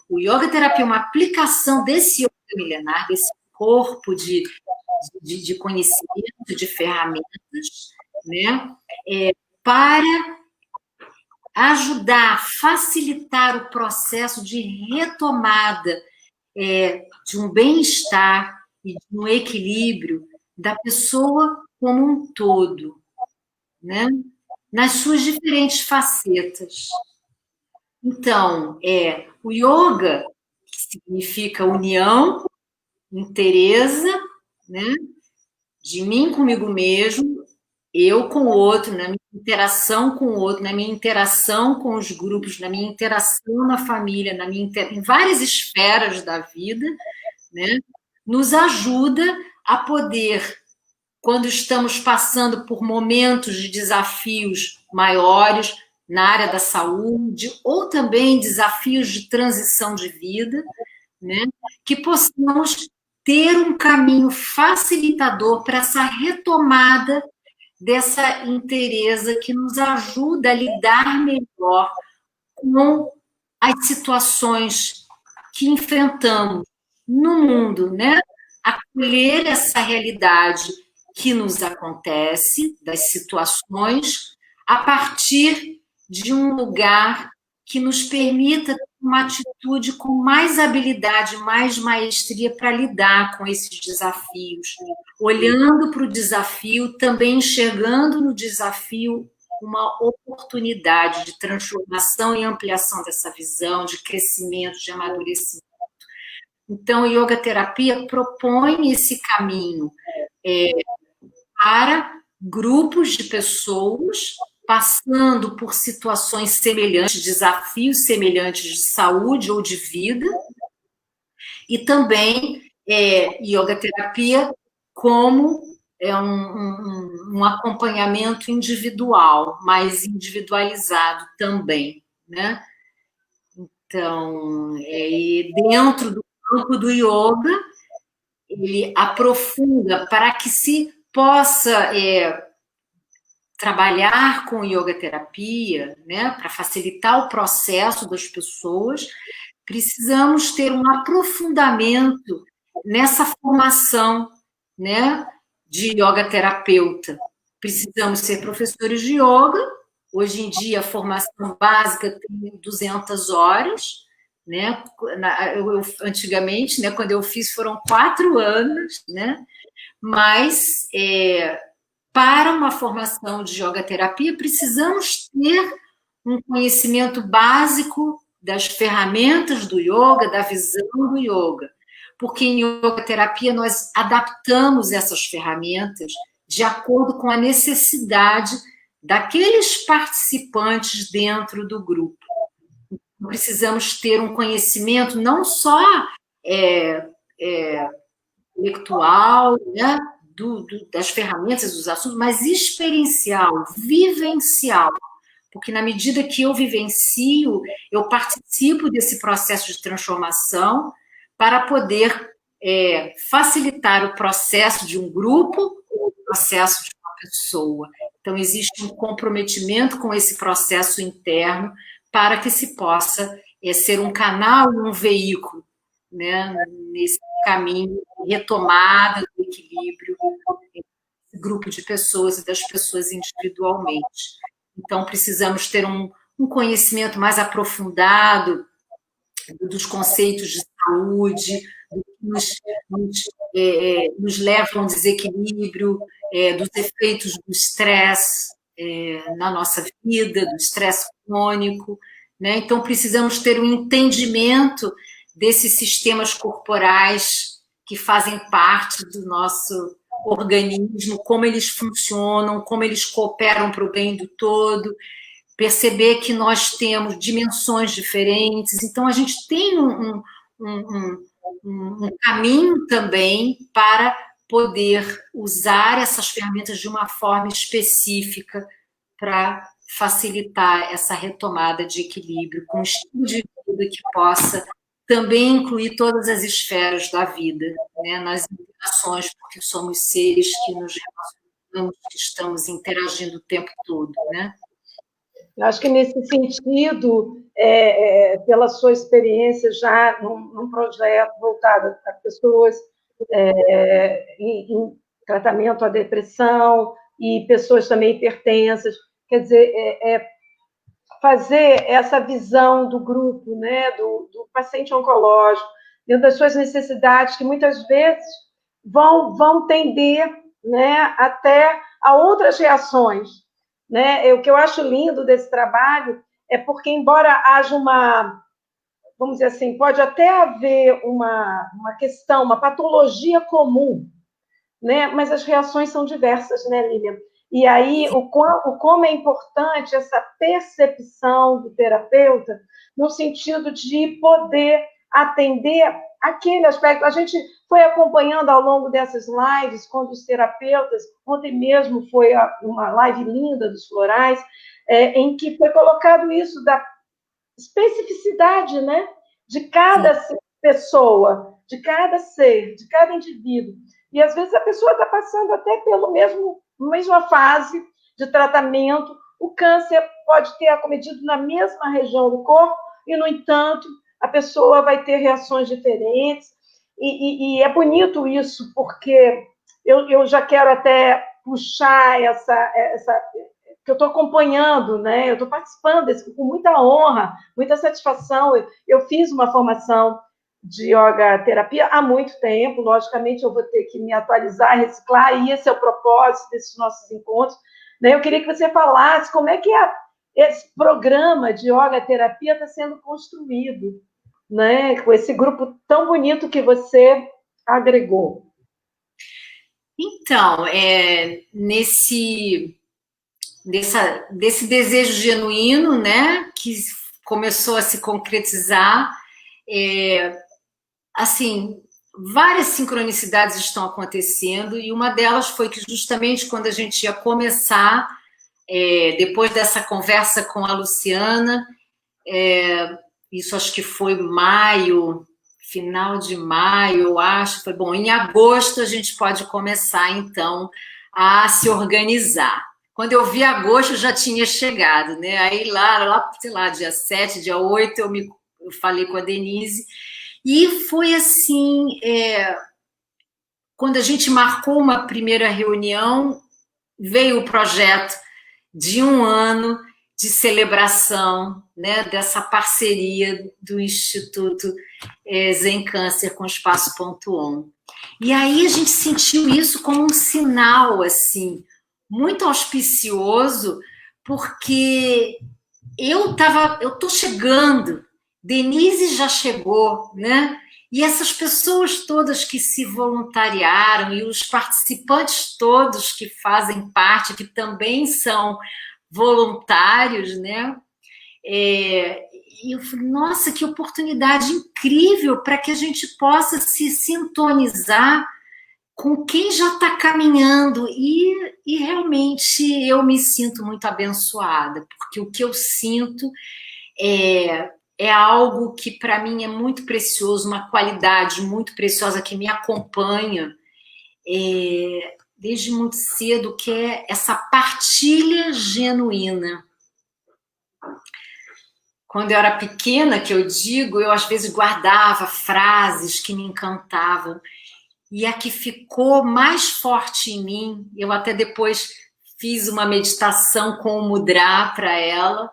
o yoga terapia é uma aplicação desse yoga milenar, desse corpo de conhecimento, de ferramentas, né? Para ajudar, facilitar o processo de retomada de um bem-estar e de um equilíbrio da pessoa como um todo, né? Nas suas diferentes facetas. Então, o yoga, que significa união, inteireza, né? De mim comigo mesmo, eu com o outro, na minha interação com o outro, na minha interação com os grupos, na minha interação na família, em várias esferas da vida, né? Nos ajuda a poder, quando estamos passando por momentos de desafios maiores na área da saúde, ou também desafios de transição de vida, né? Que possamos ter um caminho facilitador para essa retomada dessa inteireza que nos ajuda a lidar melhor com as situações que enfrentamos no mundo, né? Acolher essa realidade que nos acontece, das situações, a partir de um lugar que nos permita uma atitude com mais habilidade, mais maestria para lidar com esses desafios, olhando para o desafio, também enxergando no desafio uma oportunidade de transformação e ampliação dessa visão, de crescimento, de amadurecimento. Então, a yoga terapia propõe esse caminho para grupos de pessoas passando por situações semelhantes, desafios semelhantes de saúde ou de vida, e também yoga terapia como um acompanhamento individual, mais individualizado também, né? Então, dentro do campo do yoga, ele aprofunda para que se possa trabalhar com yoga terapia, né, para facilitar o processo das pessoas, precisamos ter um aprofundamento nessa formação, né, de yoga terapeuta. Precisamos ser professores de yoga. Hoje em dia, a formação básica tem 200 horas, né? Antigamente, né, quando eu fiz, foram 4 anos, né? Mas, para uma formação de yoga terapia, precisamos ter um conhecimento básico das ferramentas do yoga, da visão do yoga. Porque em yoga terapia nós adaptamos essas ferramentas de acordo com a necessidade daqueles participantes dentro do grupo. Precisamos ter um conhecimento não só intelectual, né, das ferramentas, dos assuntos, mas experiencial, vivencial. Porque na medida que eu vivencio, eu participo desse processo de transformação para poder facilitar o processo de um grupo, o processo de uma pessoa. Então, existe um comprometimento com esse processo interno para que se possa ser um canal, um veículo, né, nesse caminho de retomada do equilíbrio desse grupo de pessoas e das pessoas individualmente. Então, precisamos ter um conhecimento mais aprofundado dos conceitos de saúde, nos levam ao desequilíbrio, dos efeitos do estresse na nossa vida, do estresse crônico, né? Então, precisamos ter um entendimento desses sistemas corporais que fazem parte do nosso organismo, como eles funcionam, como eles cooperam para o bem do todo, perceber que nós temos dimensões diferentes. Então, a gente tem um caminho também para poder usar essas ferramentas de uma forma específica para facilitar essa retomada de equilíbrio, com um estilo de vida que possa também incluir todas as esferas da vida, né, nas interações, porque somos seres que nos relacionamos, que estamos interagindo o tempo todo, né? Eu acho que, nesse sentido, pela sua experiência já num projeto voltado a pessoas em tratamento à depressão e pessoas também hipertensas, quer dizer, fazer essa visão do grupo, né, do paciente oncológico, dentro das suas necessidades, que muitas vezes vão tender, né, até a outras reações, né? O que eu acho lindo desse trabalho é porque, embora haja vamos dizer assim, pode até haver uma questão, uma patologia comum, né? Mas as reações são diversas, né, Lilian? E aí, como é importante essa percepção do terapeuta, no sentido de poder atender aquele aspecto. A gente foi acompanhando ao longo dessas lives, quando os terapeutas, ontem mesmo foi uma live linda dos florais, em que foi colocado isso da especificidade, né, de cada pessoa, de cada ser, de cada indivíduo. E, às vezes, a pessoa está passando até pela mesma fase de tratamento. O câncer pode ter acometido na mesma região do corpo e, no entanto, a pessoa vai ter reações diferentes. E é bonito isso, porque eu já quero até puxar essa que eu estou acompanhando, né? Eu estou participando desse com muita honra, muita satisfação. Eu fiz uma formação de yoga terapia há muito tempo, logicamente eu vou ter que me atualizar, reciclar, e esse é o propósito desses nossos encontros, né? Eu queria que você falasse como é que esse programa de yoga terapia está sendo construído, né? Com esse grupo tão bonito que você agregou. Então, desse desejo genuíno, né, que começou a se concretizar, assim, várias sincronicidades estão acontecendo, e uma delas foi que, justamente quando a gente ia começar, depois dessa conversa com a Luciana, isso acho que foi maio, final de maio, eu acho, foi bom, em agosto a gente pode começar, então, a se organizar. Quando eu vi agosto, já tinha chegado, né? Aí lá, sei lá, dia 7, dia 8, eu falei com a Denise, e foi assim, quando a gente marcou uma primeira reunião, veio o projeto de 1 ano de celebração, né, dessa parceria do Instituto Zen Câncer com o Espaço Ponto On. E aí a gente sentiu isso como um sinal, assim, muito auspicioso, porque eu tô chegando, Denise já chegou, né? E essas pessoas todas que se voluntariaram e os participantes todos que fazem parte, que também são voluntários, né? E eu falei, nossa, que oportunidade incrível para que a gente possa se sintonizar com quem já está caminhando, e realmente eu me sinto muito abençoada, porque o que eu sinto é algo que para mim é muito precioso, uma qualidade muito preciosa que me acompanha desde muito cedo, que é essa partilha genuína. Quando eu era pequena, que eu digo, eu às vezes guardava frases que me encantavam, e a que ficou mais forte em mim, eu até depois fiz uma meditação com o mudra para ela,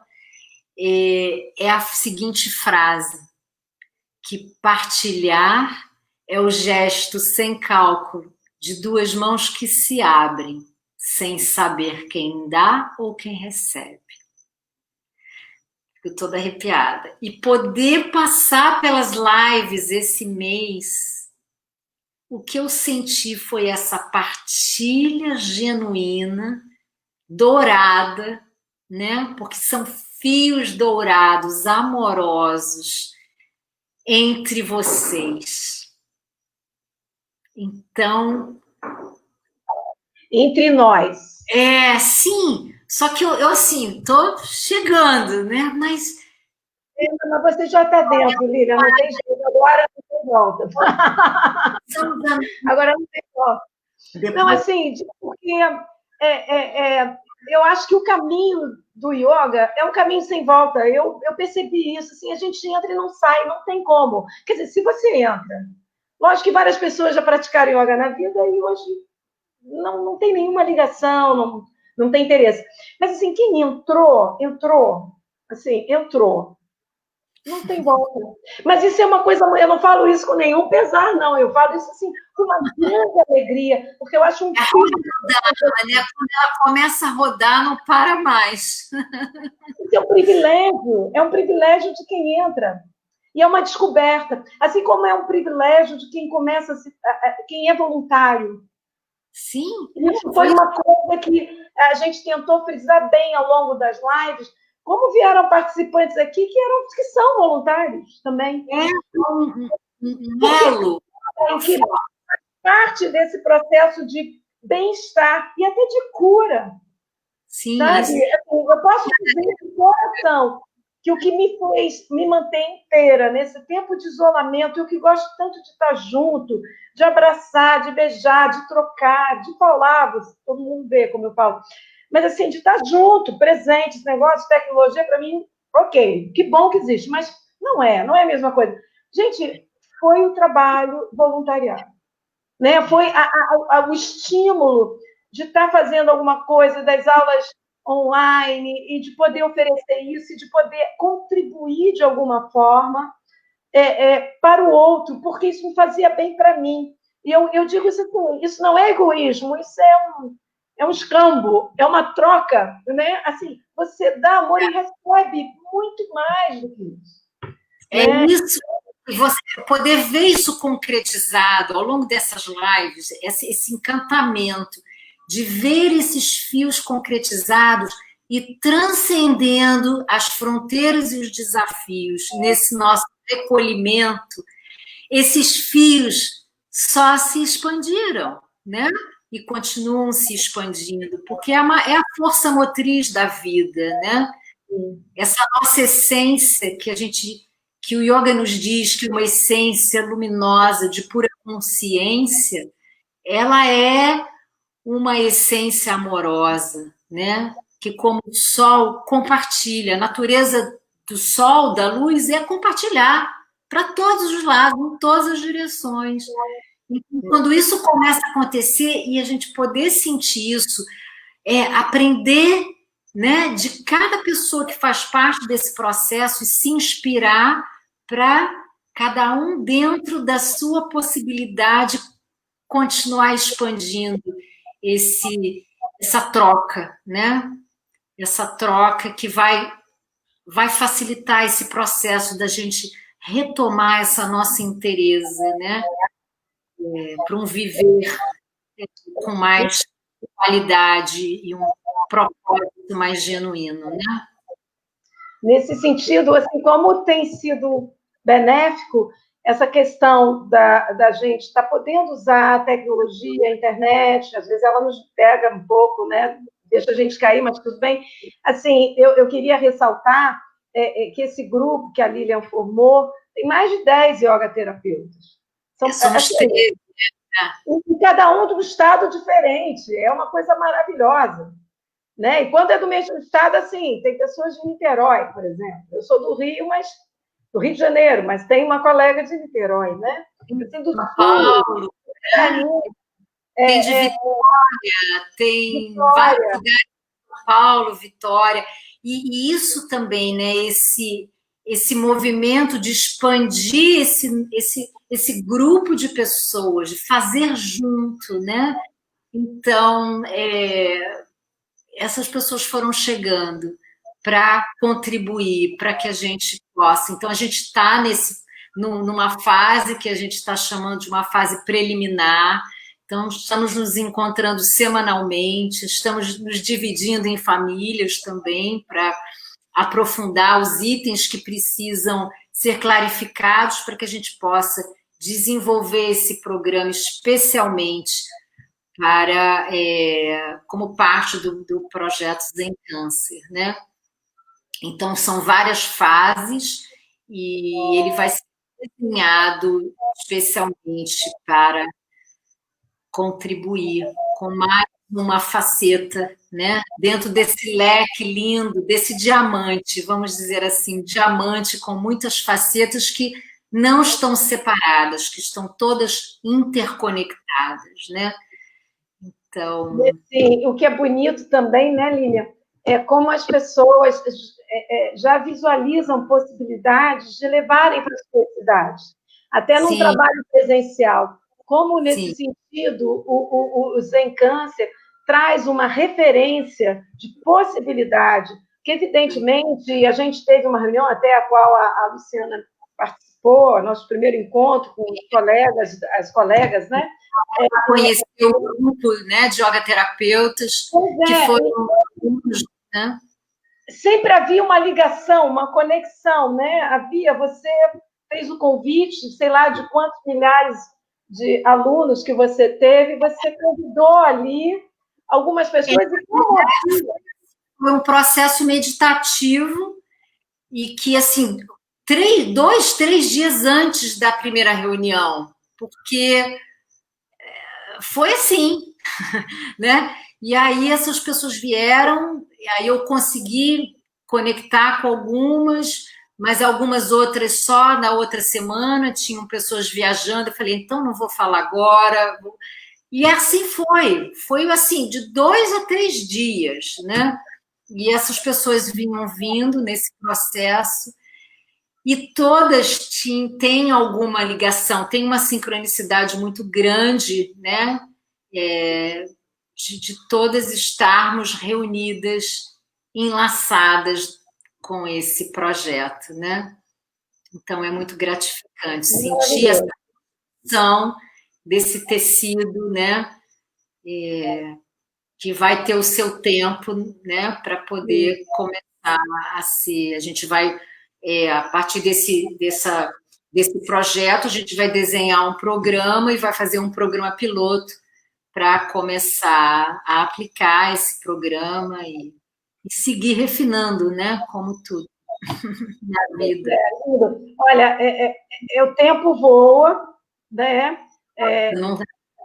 é a seguinte frase: que partilhar é o gesto sem cálculo de duas mãos que se abrem, sem saber quem dá ou quem recebe. Fico toda arrepiada. E poder passar pelas lives esse mês, o que eu senti foi essa partilha genuína, dourada, né? Porque são fios dourados, amorosos, entre vocês. Então... Entre nós. Sim. Só que eu assim, tô chegando, né? Mas você já está dentro, Lívia, não tem jeito. Agora não tem volta. Agora não tem volta. Não, assim, porque eu acho que o caminho do yoga é um caminho sem volta. Eu percebi isso. Assim, a gente entra e não sai, não tem como. Quer dizer, se você entra... Lógico que várias pessoas já praticaram yoga na vida e hoje não tem nenhuma ligação, não tem interesse. Mas, assim, quem entrou, assim, entrou. Não tem volta. Mas isso é uma coisa... Eu não falo isso com nenhum pesar, não. Eu falo isso, assim, com uma grande alegria, porque eu acho um filho... Quando ela começa a rodar, não para mais. Isso é um privilégio de quem entra. E é uma descoberta. Assim como é um privilégio de quem começa, quem é voluntário. Sim. Isso foi uma coisa que a gente tentou frisar bem ao longo das lives. Como vieram participantes aqui que são voluntários também. Um elo. Que parte desse processo de bem-estar e até de cura. Sim. Sabe? Eu posso dizer de coração que o que me mantém inteira nesse tempo de isolamento, eu que gosto tanto de estar junto, de abraçar, de beijar, de trocar, de falar, todo mundo vê como eu falo, mas assim, de estar junto, presente, esse negócio de tecnologia, para mim, ok, que bom que existe, mas não é a mesma coisa. Gente, foi o trabalho voluntariado, né? Foi o estímulo de estar fazendo alguma coisa, das aulas online, e de poder oferecer isso, e de poder contribuir de alguma forma para o outro, porque isso me fazia bem para mim. E eu digo isso assim, isso não é egoísmo, isso é um escambo, é uma troca, né? Assim, você dá amor e recebe muito mais do que isso. Né? Isso. E você poder ver isso concretizado ao longo dessas lives, esse encantamento de ver esses fios concretizados e transcendendo as fronteiras e os desafios nesse nosso recolhimento, esses fios só se expandiram, né? E continuam se expandindo, porque é a força motriz da vida, né? Essa nossa essência que o yoga nos diz que uma essência luminosa de pura consciência, ela é uma essência amorosa, né? Que como o sol compartilha, a natureza do sol, da luz, é compartilhar para todos os lados, em todas as direções. E quando isso começa a acontecer e a gente poder sentir isso, aprender, né, de cada pessoa que faz parte desse processo e se inspirar para cada um dentro da sua possibilidade continuar expandindo essa troca, né? Essa troca que vai facilitar esse processo da gente retomar essa nossa inteireza, né? Para um viver com mais qualidade e um propósito mais genuíno, né? Nesse sentido, assim, como tem sido benéfico, essa questão da gente estar podendo usar a tecnologia, a internet, às vezes ela nos pega um pouco, né? Deixa a gente cair, mas tudo bem. Assim, eu queria ressaltar que esse grupo que a Lilian formou tem mais de 10 yoga terapeutas. Somos assim, 13. E cada um de um estado diferente. É uma coisa maravilhosa. Né? E quando é do mesmo estado, assim, tem pessoas de Niterói, por exemplo. Eu sou do Rio, mas do Rio de Janeiro, mas tem uma colega de Niterói, né? Assim, do São Paulo, tem de Vitória, tem vários lugares de São Paulo, Vitória, e isso também, né? Esse movimento de expandir esse grupo de pessoas, de fazer junto, né? Então, essas pessoas foram chegando para contribuir, para que a gente possa. Então, a gente está numa fase que a gente está chamando de uma fase preliminar. Então, estamos nos encontrando semanalmente, estamos nos dividindo em famílias também para aprofundar os itens que precisam ser clarificados para que a gente possa desenvolver esse programa especialmente para como parte do projeto Zen Câncer, né? Então, são várias fases e ele vai ser desenhado especialmente para contribuir com mais uma faceta, né? Dentro desse leque lindo, desse diamante, vamos dizer assim, diamante com muitas facetas que não estão separadas, que estão todas interconectadas, né? Então... Sim, o que é bonito também, né, Lilian, é como as pessoas já visualizam possibilidades de levarem para as suas cidades, até num trabalho presencial. Como, nesse sentido, o Zen Câncer traz uma referência de possibilidade, que, evidentemente, a gente teve uma reunião até a qual a Luciana participou, nosso primeiro encontro com os colegas, as colegas, né? Conheceu o grupo, né, de yoga terapeutas, que foram né? Sempre havia uma ligação, uma conexão, né? Você fez o convite, sei lá, de quantos milhares de alunos que você teve, você convidou ali algumas pessoas e foi um processo meditativo e que, assim, 2, 3 dias antes da primeira reunião, porque foi assim, né? E aí essas pessoas vieram, e aí eu consegui conectar com algumas, mas algumas outras só na outra semana, tinham pessoas viajando, eu falei, então não vou falar agora. E assim foi assim, de 2 a 3 dias, né? E essas pessoas vinham vindo nesse processo, e todas têm alguma ligação, tem uma sincronicidade muito grande, né? De todas estarmos reunidas, enlaçadas com esse projeto, né? Então, é muito gratificante sentir essa ação desse tecido, né? Que vai ter o seu tempo, né? Para poder começar a ser. A gente vai, a partir desse projeto, a gente vai desenhar um programa e vai fazer um programa piloto para começar a aplicar esse programa e seguir refinando, né? Como tudo na vida. Olha, o tempo voa, né?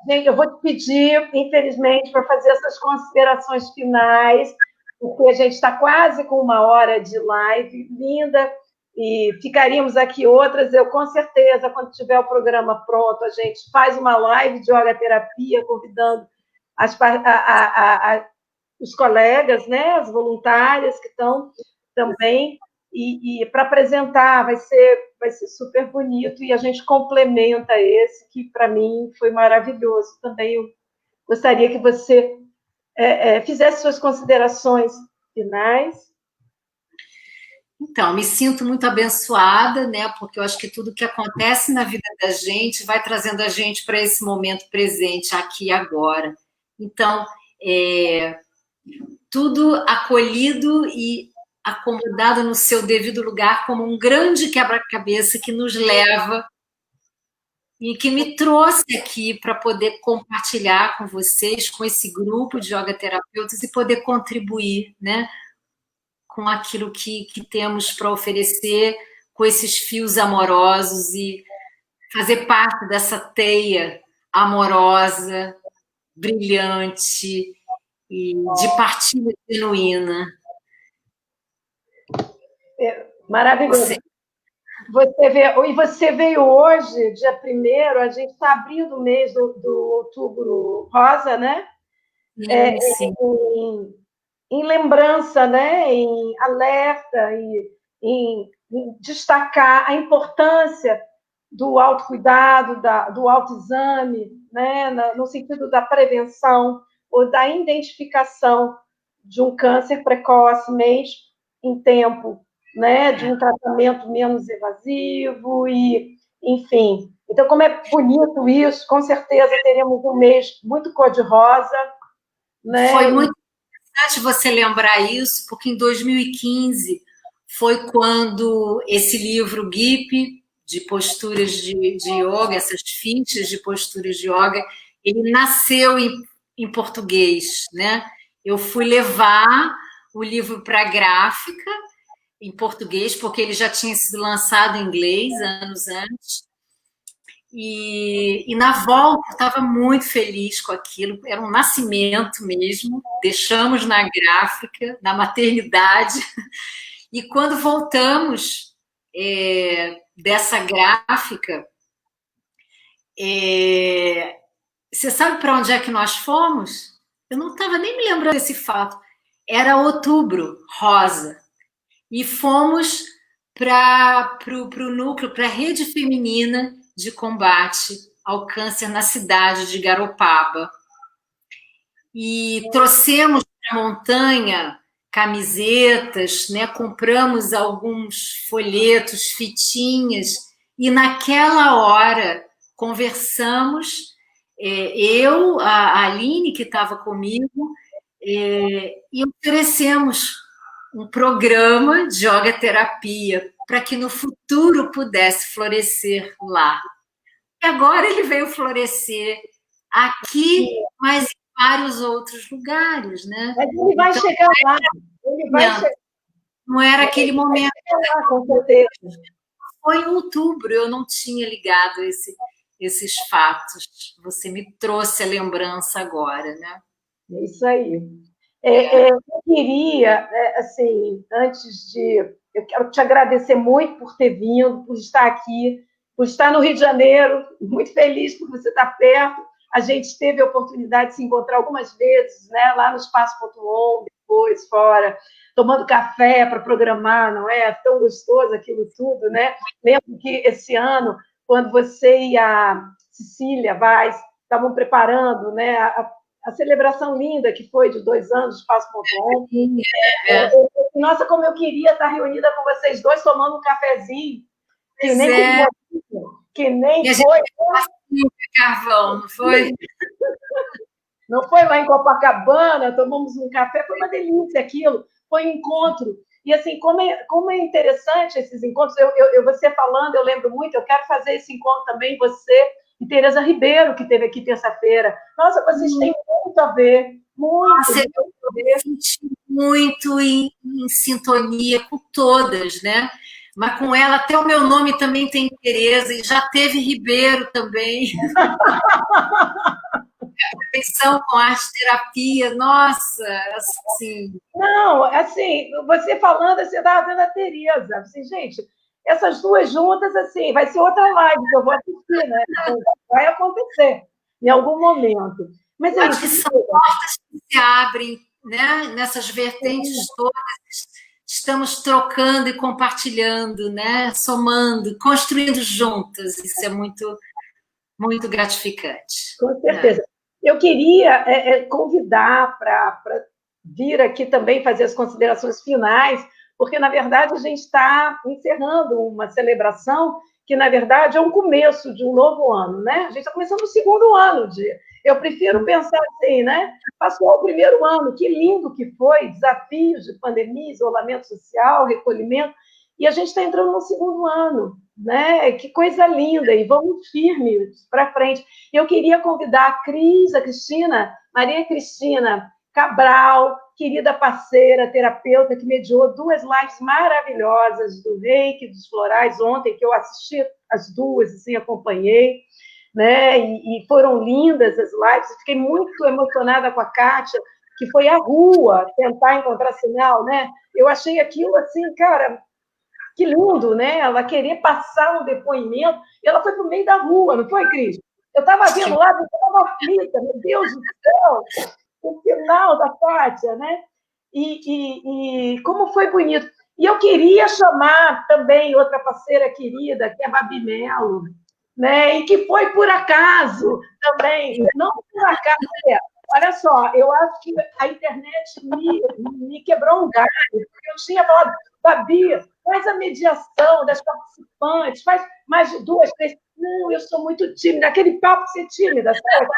Gente, eu vou te pedir, infelizmente, para fazer essas considerações finais, porque a gente está quase com 1 hora de live, linda, e ficaríamos aqui outras. Eu, com certeza, quando tiver o programa pronto, a gente faz uma live de yoga terapia, convidando os colegas, né, as voluntárias que estão também, e para apresentar, vai ser super bonito, e a gente complementa esse, que para mim foi maravilhoso. Também eu gostaria que você fizesse suas considerações finais. Então, me sinto muito abençoada, né? Porque eu acho que tudo que acontece na vida da gente vai trazendo a gente para esse momento presente, aqui e agora. Então, tudo acolhido e acomodado no seu devido lugar, como um grande quebra-cabeça que nos leva e que me trouxe aqui para poder compartilhar com vocês, com esse grupo de yoga terapeutas e poder contribuir, né, com aquilo que temos para oferecer, com esses fios amorosos e fazer parte dessa teia amorosa, brilhante e de partilha genuína. Maravilhoso. Você veio hoje, dia 1º, a gente está abrindo o mês do Outubro Rosa, né? Sim. Em lembrança, né? Em alerta, em destacar a importância do autocuidado, do autoexame, né? No sentido da prevenção ou da identificação de um câncer precocemente em tempo, né? De um tratamento menos invasivo e, enfim. Então, como é bonito isso, com certeza teremos um mês muito cor-de-rosa, né? Foi muito importante você lembrar isso, porque em 2015 foi quando esse livro GIP, de posturas de yoga, essas fichas de posturas de yoga, ele nasceu em português, né? Eu fui levar o livro para a gráfica em português, porque ele já tinha sido lançado em inglês anos antes. E na volta eu estava muito feliz com aquilo, era um nascimento mesmo. Deixamos na gráfica, na maternidade, e quando voltamos dessa gráfica, você sabe para onde é que nós fomos? Eu não estava nem me lembrando desse fato. Era Outubro Rosa. E fomos para o núcleo, para a rede feminina de combate ao câncer na cidade de Garopaba. E trouxemos para a montanha camisetas, né? Compramos alguns folhetos, fitinhas, e naquela hora conversamos, eu, a Aline, que estava comigo, e oferecemos um programa de yoga terapia para que no futuro pudesse florescer lá. E agora ele veio florescer aqui, mas em vários outros lugares, né? Mas ele vai então, chegar lá. Ele vai chegar. Não era aquele momento. Lá, com certeza. Foi em outubro, eu não tinha ligado esses fatos. Você me trouxe a lembrança agora, né? É isso aí. Eu queria, assim, antes de... Eu quero te agradecer muito por ter vindo, por estar aqui, por estar no Rio de Janeiro, muito feliz por você estar perto. A gente teve a oportunidade de se encontrar algumas vezes, né, lá no Espaço.on, depois, fora, tomando café para programar, não é? Tão gostoso aquilo tudo, né? Lembro que esse ano, quando você e a Cecília Vaz estavam preparando, né, a celebração linda que foi de 2 anos do Espaço.on. Nossa, como eu queria estar reunida com vocês dois, tomando um cafezinho, que nem foi. Carvão, não foi? Não foi lá em Copacabana, tomamos um café, foi uma delícia aquilo, foi um encontro. E assim, como é interessante esses encontros, você falando, eu lembro muito, eu quero fazer esse encontro também, você e Tereza Ribeiro, que esteve aqui terça-feira. Nossa, vocês têm muito a ver, muito a ver. Eu senti muito em sintonia com todas, né? Mas com ela, até o meu nome também tem Tereza, e já teve Ribeiro também. Atenção com arte-terapia, nossa, assim... Não, assim, você falando, você estava vendo a Tereza, assim, gente, essas duas juntas, assim, vai ser outra live que eu vou assistir, né? Vai acontecer em algum momento. Mas acho que são portas que se abrem, né? Nessas vertentes todas, estamos trocando e compartilhando, né? Somando, construindo juntas, isso é muito, muito gratificante. Com certeza. Né? Eu queria convidar para vir aqui também fazer as considerações finais, porque, na verdade, a gente está encerrando uma celebração que, na verdade, é um começo de um novo ano, né? A gente está começando o segundo ano. Eu prefiro pensar assim, né? Passou o primeiro ano, que lindo que foi, desafios de pandemia, isolamento social, recolhimento, E a gente está entrando no segundo ano, né? Que coisa linda, e vamos firmes para frente. Eu queria convidar a Cris, a Cristina, Maria Cristina Cabral, querida parceira, terapeuta, que mediou 2 lives maravilhosas do Reiki, dos florais, ontem, que eu assisti as 2, assim, acompanhei, né? E foram lindas as lives. Fiquei muito emocionada com a Kátia, que foi à rua tentar encontrar sinal, né? Eu achei aquilo assim, cara, que lindo, né? Ela querer passar um depoimento, e ela foi para o meio da rua, não foi, Cris? Eu estava vendo lá, eu estava aflita, meu Deus do céu, o final da Kátia, né? E como foi bonito. E eu queria chamar também outra parceira querida, que é a Babi Melo, né? E que foi por acaso também, não por acaso. Olha só, eu acho que a internet me quebrou um galho, porque eu tinha falado, Babi, faz a mediação das participantes, faz mais de 2, 3. Não, eu sou muito tímida. Aquele papo de ser tímida, sabe?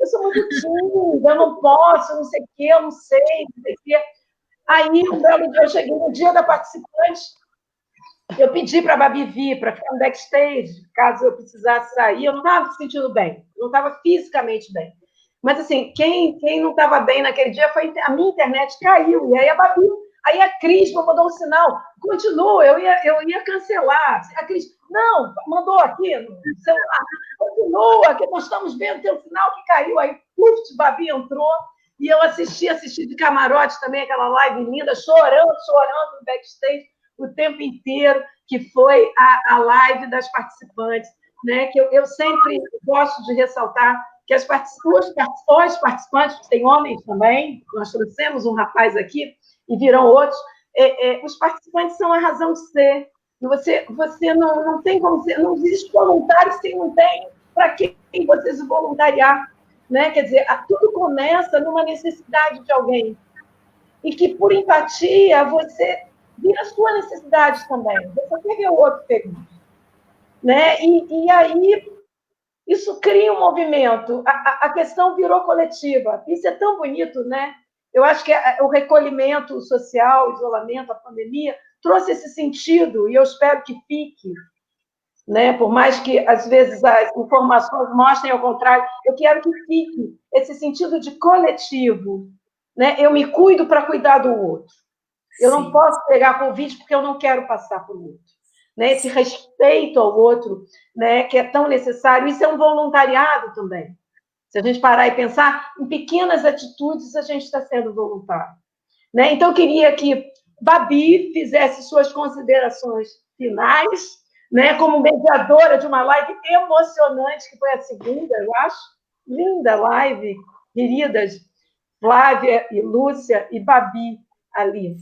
Eu sou muito tímida, eu não posso, não sei o quê, eu não sei, não sei o quê. Aí, um belo dia, eu cheguei no dia da participante, eu pedi para a Babi vir, para ficar no backstage, caso eu precisasse sair. Eu não estava me sentindo bem, não estava fisicamente bem. Mas, assim, quem não estava bem naquele dia foi a minha internet caiu. E aí a Babi, aí a Cris mandou um sinal, continua, eu ia cancelar. A Cris, não, mandou aqui no celular, continua, que nós estamos vendo teu sinal que caiu. Aí, puf, Babi entrou, e eu assisti de camarote também, aquela live linda, chorando no backstage o tempo inteiro, que foi a live das participantes, né? Que eu sempre gosto de ressaltar que os participantes, tem homens também, nós trouxemos um rapaz aqui, e virão outros, os participantes são a razão de ser. Você não tem como ser, não existe voluntário se não tem para quem você se voluntariar. Né? Quer dizer, tudo começa numa necessidade de alguém. E que, por empatia, você vira a sua necessidade também. Você quer ver o outro feliz. Né? E aí, isso cria um movimento. A questão virou coletiva. Isso é tão bonito, né? Eu acho que o recolhimento social, o isolamento, a pandemia, trouxe esse sentido, e eu espero que fique. Né? Por mais que, às vezes, as informações mostrem ao contrário, eu quero que fique esse sentido de coletivo. Né? Eu me cuido para cuidar do outro. Eu não posso pegar Covid porque eu não quero passar por outro. Né? Esse respeito ao outro, né, que é tão necessário, isso é um voluntariado também. Se a gente parar e pensar, em pequenas atitudes a gente está sendo voluntário. Né? Então, eu queria que Babi fizesse suas considerações finais, né, como mediadora de uma live emocionante, que foi a segunda, eu acho. Linda live, queridas Flávia e Lúcia e Babi ali.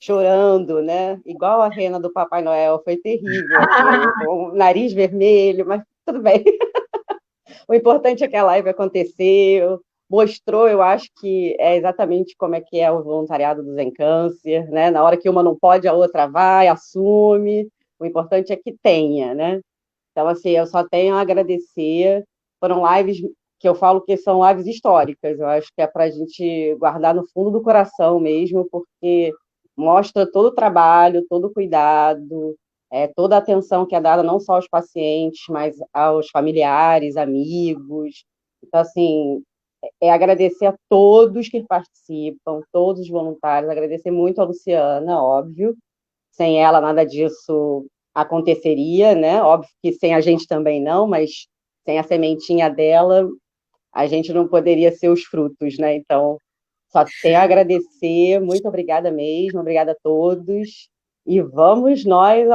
Chorando, né? Igual a rena do Papai Noel, foi terrível, assim, com o nariz vermelho, mas tudo bem. O importante é que a live aconteceu, mostrou, eu acho que é exatamente como é que é o voluntariado do Zen Câncer, né? Na hora que uma não pode, a outra vai, assume. O importante é que tenha, né? Então, assim, eu só tenho a agradecer. Foram lives que eu falo que são lives históricas. Eu acho que é para a gente guardar no fundo do coração mesmo, porque mostra todo o trabalho, todo o cuidado, toda a atenção que é dada não só aos pacientes, mas aos familiares, amigos. Então, assim, agradecer a todos que participam, todos os voluntários, agradecer muito a Luciana, óbvio. Sem ela, nada disso aconteceria, né? Óbvio que sem a gente também não, mas sem a sementinha dela, a gente não poderia ser os frutos, né? Então, só tenho a agradecer, muito obrigada mesmo, obrigada a todos, e vamos nós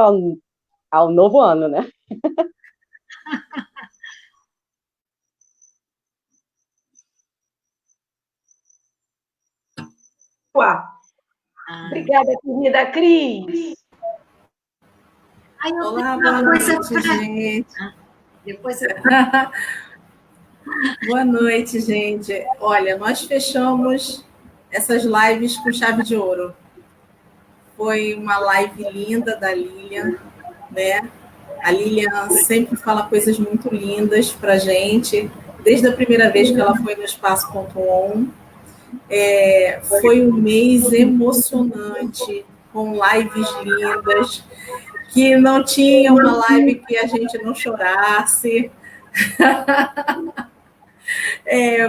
ao novo ano, né? Obrigada, querida Cris. Olá, boa noite, gente. Depois Boa noite, gente. Olha, nós fechamos essas lives com chave de ouro. Foi uma live linda da Lilian, né? A Lilian sempre fala coisas muito lindas para a gente, desde a primeira vez que ela foi no Espaço.on. Foi um mês emocionante, com lives lindas, que não tinha uma live que a gente não chorasse.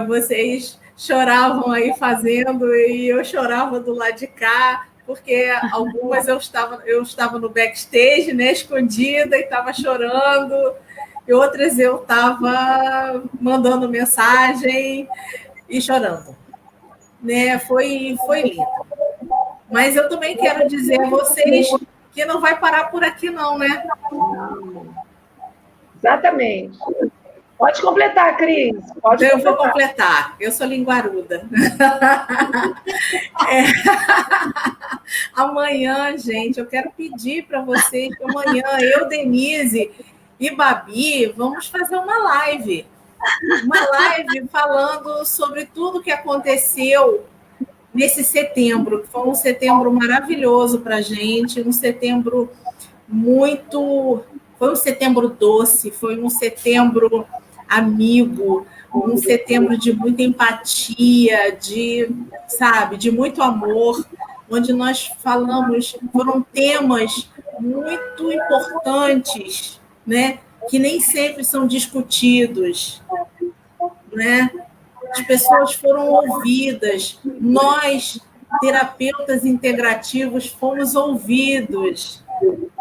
Vocês choravam aí fazendo e eu chorava do lado de cá, porque algumas eu estava no backstage, né, escondida, e estava chorando, e outras eu estava mandando mensagem e chorando. Né? Foi lindo. Mas eu também quero dizer a vocês que não vai parar por aqui, não, né? Não. Exatamente. Pode completar, Cris. Eu vou completar. Eu sou linguaruda. Amanhã, gente, eu quero pedir para vocês que amanhã eu, Denise e Babi vamos fazer uma live. Uma live falando sobre tudo que aconteceu nesse setembro, que foi um setembro maravilhoso para a gente, um setembro foi um setembro doce, foi um setembro amigo, um setembro de muita empatia, de muito amor, onde nós falamos, foram temas muito importantes, né, que nem sempre são discutidos, né? As pessoas foram ouvidas, nós, terapeutas integrativos, fomos ouvidos,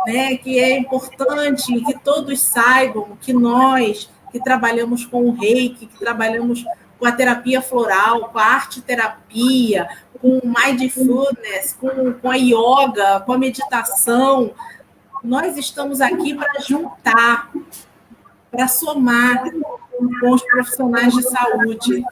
né? Que é importante que todos saibam que nós, que trabalhamos com o Reiki, que trabalhamos com a terapia floral, com a arte-terapia, com o mindfulness, com a yoga, com a meditação, nós estamos aqui para juntar, para somar com os profissionais de saúde,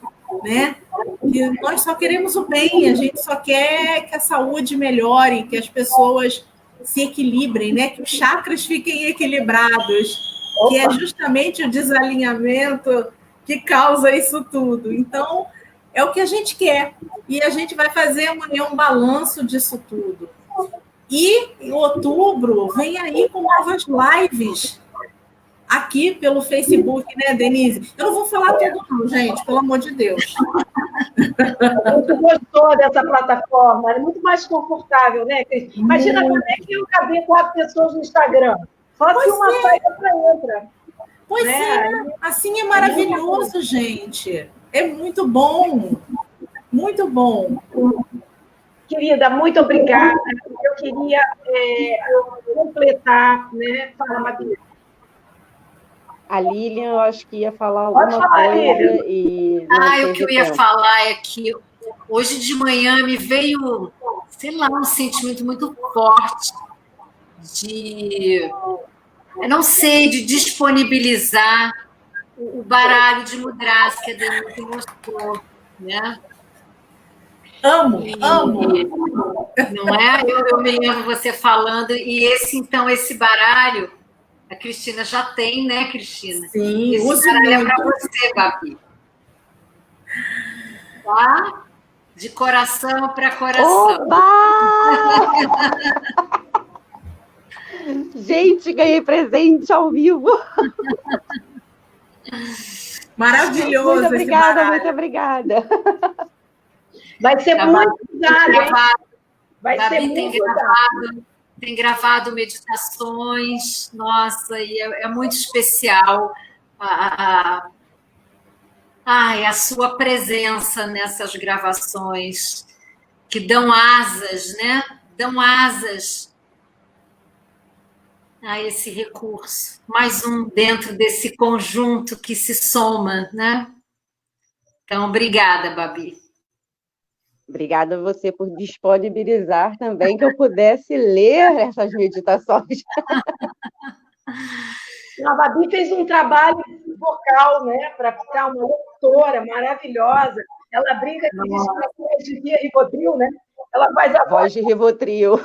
né? E nós só queremos o bem, a gente só quer que a saúde melhore, que as pessoas se equilibrem, né? Que os chakras fiquem equilibrados, que é justamente o desalinhamento que causa isso tudo. Então, é o que a gente quer. E a gente vai fazer amanhã um balanço disso tudo. E em outubro vem aí com novas lives aqui pelo Facebook, né, Denise? Eu não vou falar tudo não, gente, pelo amor de Deus. Muito gostou dessa plataforma, é muito mais confortável, né, Cris? Imagina como é que eu cabia 4 pessoas no Instagram. Só se uma sai para outra. Pois é, assim é maravilhoso, gente. É muito bom. Muito bom. Querida, muito obrigada. Eu queria completar, né? Fala, Matheus. A Lilian, eu acho que ia falar alguma coisa e... o que eu ia falar é que hoje de manhã me veio, sei lá, um sentimento muito forte eu não sei, de disponibilizar o baralho de mudras que a Denise mostrou, né? Amo. Não é? Eu me lembro você falando, e esse baralho, a Cristina já tem, né, Cristina? Sim, esse baralho é para você, Babi. Tá? De coração para coração. Oba! Gente, ganhei presente ao vivo. Maravilhoso. Muito obrigada, muito obrigada. Vai ser muito usado. Vai ser muito usado. Tem gravado meditações, nossa, e é muito especial a sua presença nessas gravações, que dão asas, né? Dão asas a esse recurso. Mais um dentro desse conjunto que se soma, né? Então, obrigada, Babi. Obrigada a você por disponibilizar também que eu pudesse ler essas meditações. A Babi fez um trabalho vocal, né, para ficar uma locutora maravilhosa. Ela brinca que diz que de Rivotril, né? Ela faz a voz de Rivotril.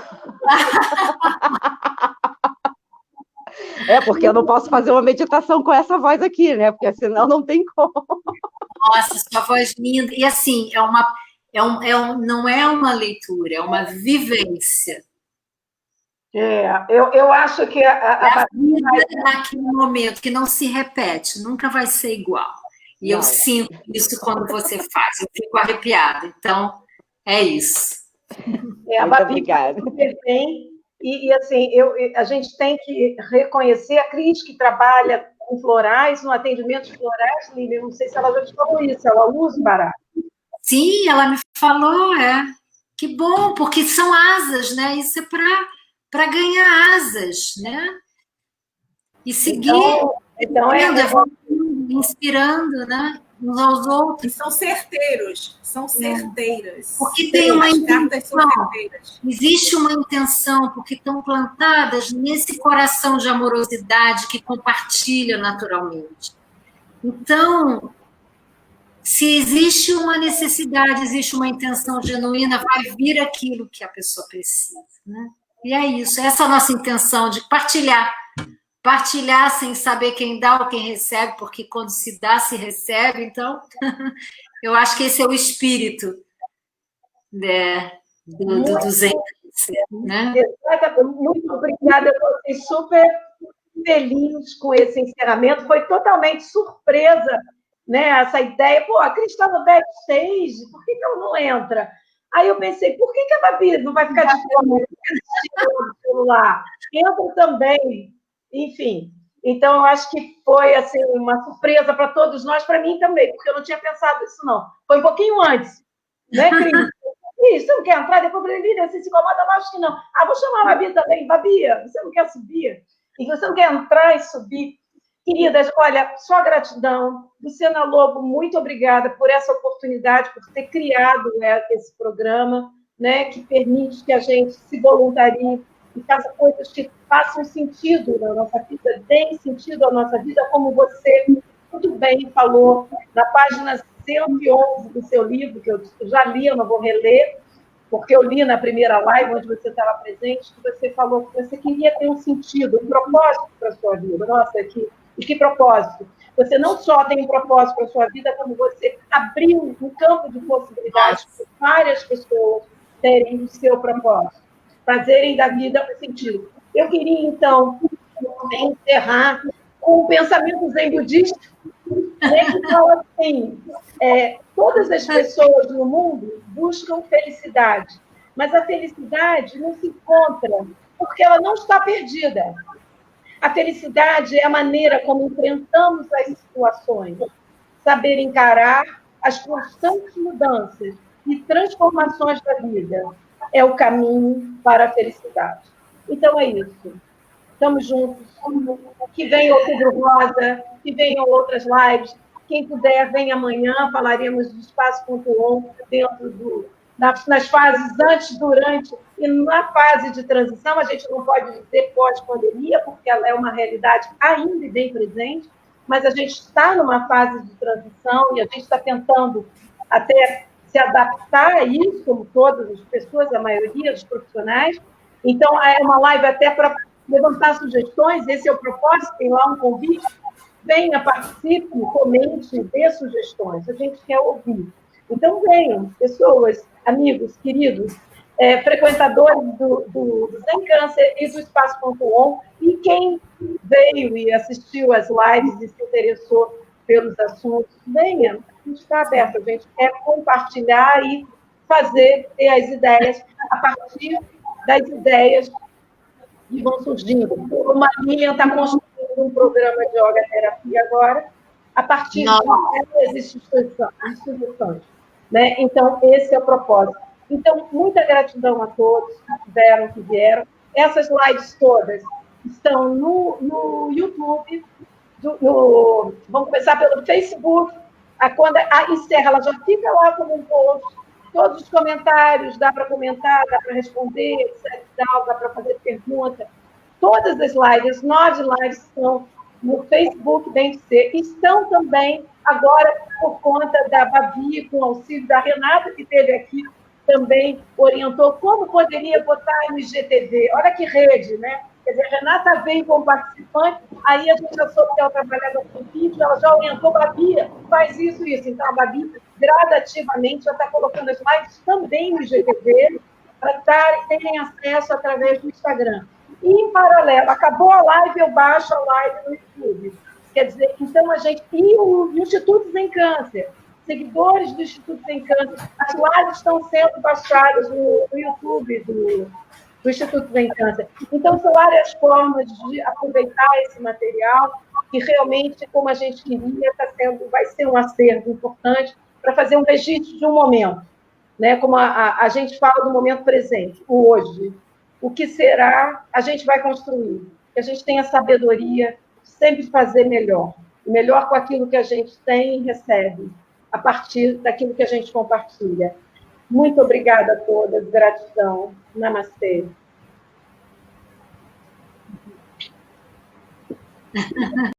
Porque eu não posso fazer uma meditação com essa voz aqui, né? Porque senão não tem como. Nossa, sua voz linda. E assim, não é uma leitura, é uma vivência. Eu acho que a vida naquele momento, que não se repete, nunca vai ser igual. E não. Eu sinto isso quando você faz, eu fico arrepiada. Então, é isso. A Muito Babi obrigada. super bem. E assim, a gente tem que reconhecer a Cris, que trabalha com florais, no atendimento de florais, Lília, eu não sei se ela já te falou isso, ela usa o baralho. Sim, ela me falou, que bom, porque são asas, né? Isso é para ganhar asas, né? E seguir, então inspirando, né? Uns aos outros. E são certeiros, são certeiras. Porque tem uma intenção. Existe uma intenção, porque estão plantadas nesse coração de amorosidade que compartilha naturalmente. Então, se existe uma necessidade, existe uma intenção genuína, vai vir aquilo que a pessoa precisa, né? E é isso, essa é a nossa intenção de partilhar sem saber quem dá ou quem recebe, porque quando se dá, se recebe. Então, eu acho que esse é o espírito, né, do Zen, né? Muito obrigada, eu estou super feliz com esse encerramento, foi totalmente surpresa, né, essa ideia. Pô, a Cris está no backstage, por que ela não entra? Aí eu pensei, por que a Babi não vai ficar de fora no celular? Entra também. Enfim, então eu acho que foi assim, uma surpresa para todos nós, para mim também, porque eu não tinha pensado nisso, não. Foi um pouquinho antes, né, Cris? Cris, você não quer entrar? Depois eu falei, Lília, você se incomoda? Eu acho que não. Vou chamar a Babi também. Babi, você não quer subir? E você não quer entrar e subir? Queridas, olha, só gratidão. Luciana Lobo, muito obrigada por essa oportunidade, por ter criado esse programa, né, que permite que a gente se voluntarie e faça coisas que façam sentido na nossa vida, deem sentido à nossa vida, como você muito bem falou na página 111 do seu livro, que eu já li, eu não vou reler, porque eu li na primeira live, onde você estava presente, que você falou que você queria ter um sentido, um propósito para a sua vida. Nossa, que propósito! Você não só tem um propósito para a sua vida, como você abriu um campo de possibilidades para várias pessoas terem o seu propósito, fazerem da vida um sentido. Eu queria, então, encerrar com o pensamento zen budista, né, que fala assim, todas as pessoas no mundo buscam felicidade, mas a felicidade não se encontra porque ela não está perdida. A felicidade é a maneira como enfrentamos as situações, saber encarar as constantes mudanças e transformações da vida é o caminho para a felicidade. Então é isso. Estamos juntos. Que venha Outubro Rosa, que venham outras lives. Quem puder, vem amanhã, falaremos do Espaço.on dentro nas fases antes, durante e na fase de transição. A gente não pode dizer pós-pandemia, porque ela é uma realidade ainda e bem presente, mas a gente está numa fase de transição e a gente está tentando até se adaptar a isso, como todas as pessoas, a maioria dos profissionais. Então, é uma live até para levantar sugestões, esse é o propósito, tem lá um convite, venha, participe, comente, dê sugestões, a gente quer ouvir. Então, venham, pessoas, amigos, queridos, frequentadores do Zen Câncer e do Espaço.on, e quem veio e assistiu às lives e se interessou pelos assuntos, venha, a gente está aberto, a gente quer compartilhar e ter as ideias a partir das ideias que vão surgindo. Uma Lilian está construindo um programa de yoga terapia agora, a partir das instituições. Né? Então, esse é o propósito. Então, muita gratidão a todos que vieram. Essas lives todas estão no YouTube, vamos começar pelo Facebook. Quando encerra, ela já fica lá como um post. Todos os comentários, dá para comentar, dá para responder, etc. Dá para fazer pergunta. Todas as lives, as 9 lives estão no Facebook da NC. Estão também, agora, por conta da Babi, com o auxílio da Renata, que esteve aqui, também orientou como poderia botar no IGTV. Olha que rede, né? Quer dizer, a Renata veio como participante, aí a gente já soube que ela trabalhava com vídeo, ela já orientou, Babi, faz isso. Então, a Babi, gradativamente, já está colocando as lives também no IGTV, para terem acesso através do Instagram. E, em paralelo, acabou a live, eu baixo a live no YouTube. Quer dizer, então, a gente... E o Instituto Zen Câncer. seguidores do Instituto Sem Câncer. As lives estão sendo baixadas no YouTube do Instituto Sem Câncer. Então, são várias formas de aproveitar esse material que realmente, como a gente queria, vai ser um acervo importante para fazer um registro de um momento, né? Como a gente fala do momento presente, o hoje. O que será, a gente vai construir. Que a gente tenha sabedoria de sempre fazer melhor. Melhor com aquilo que a gente tem e recebe, a partir daquilo que a gente compartilha. Muito obrigada a todas, gratidão. Namastê.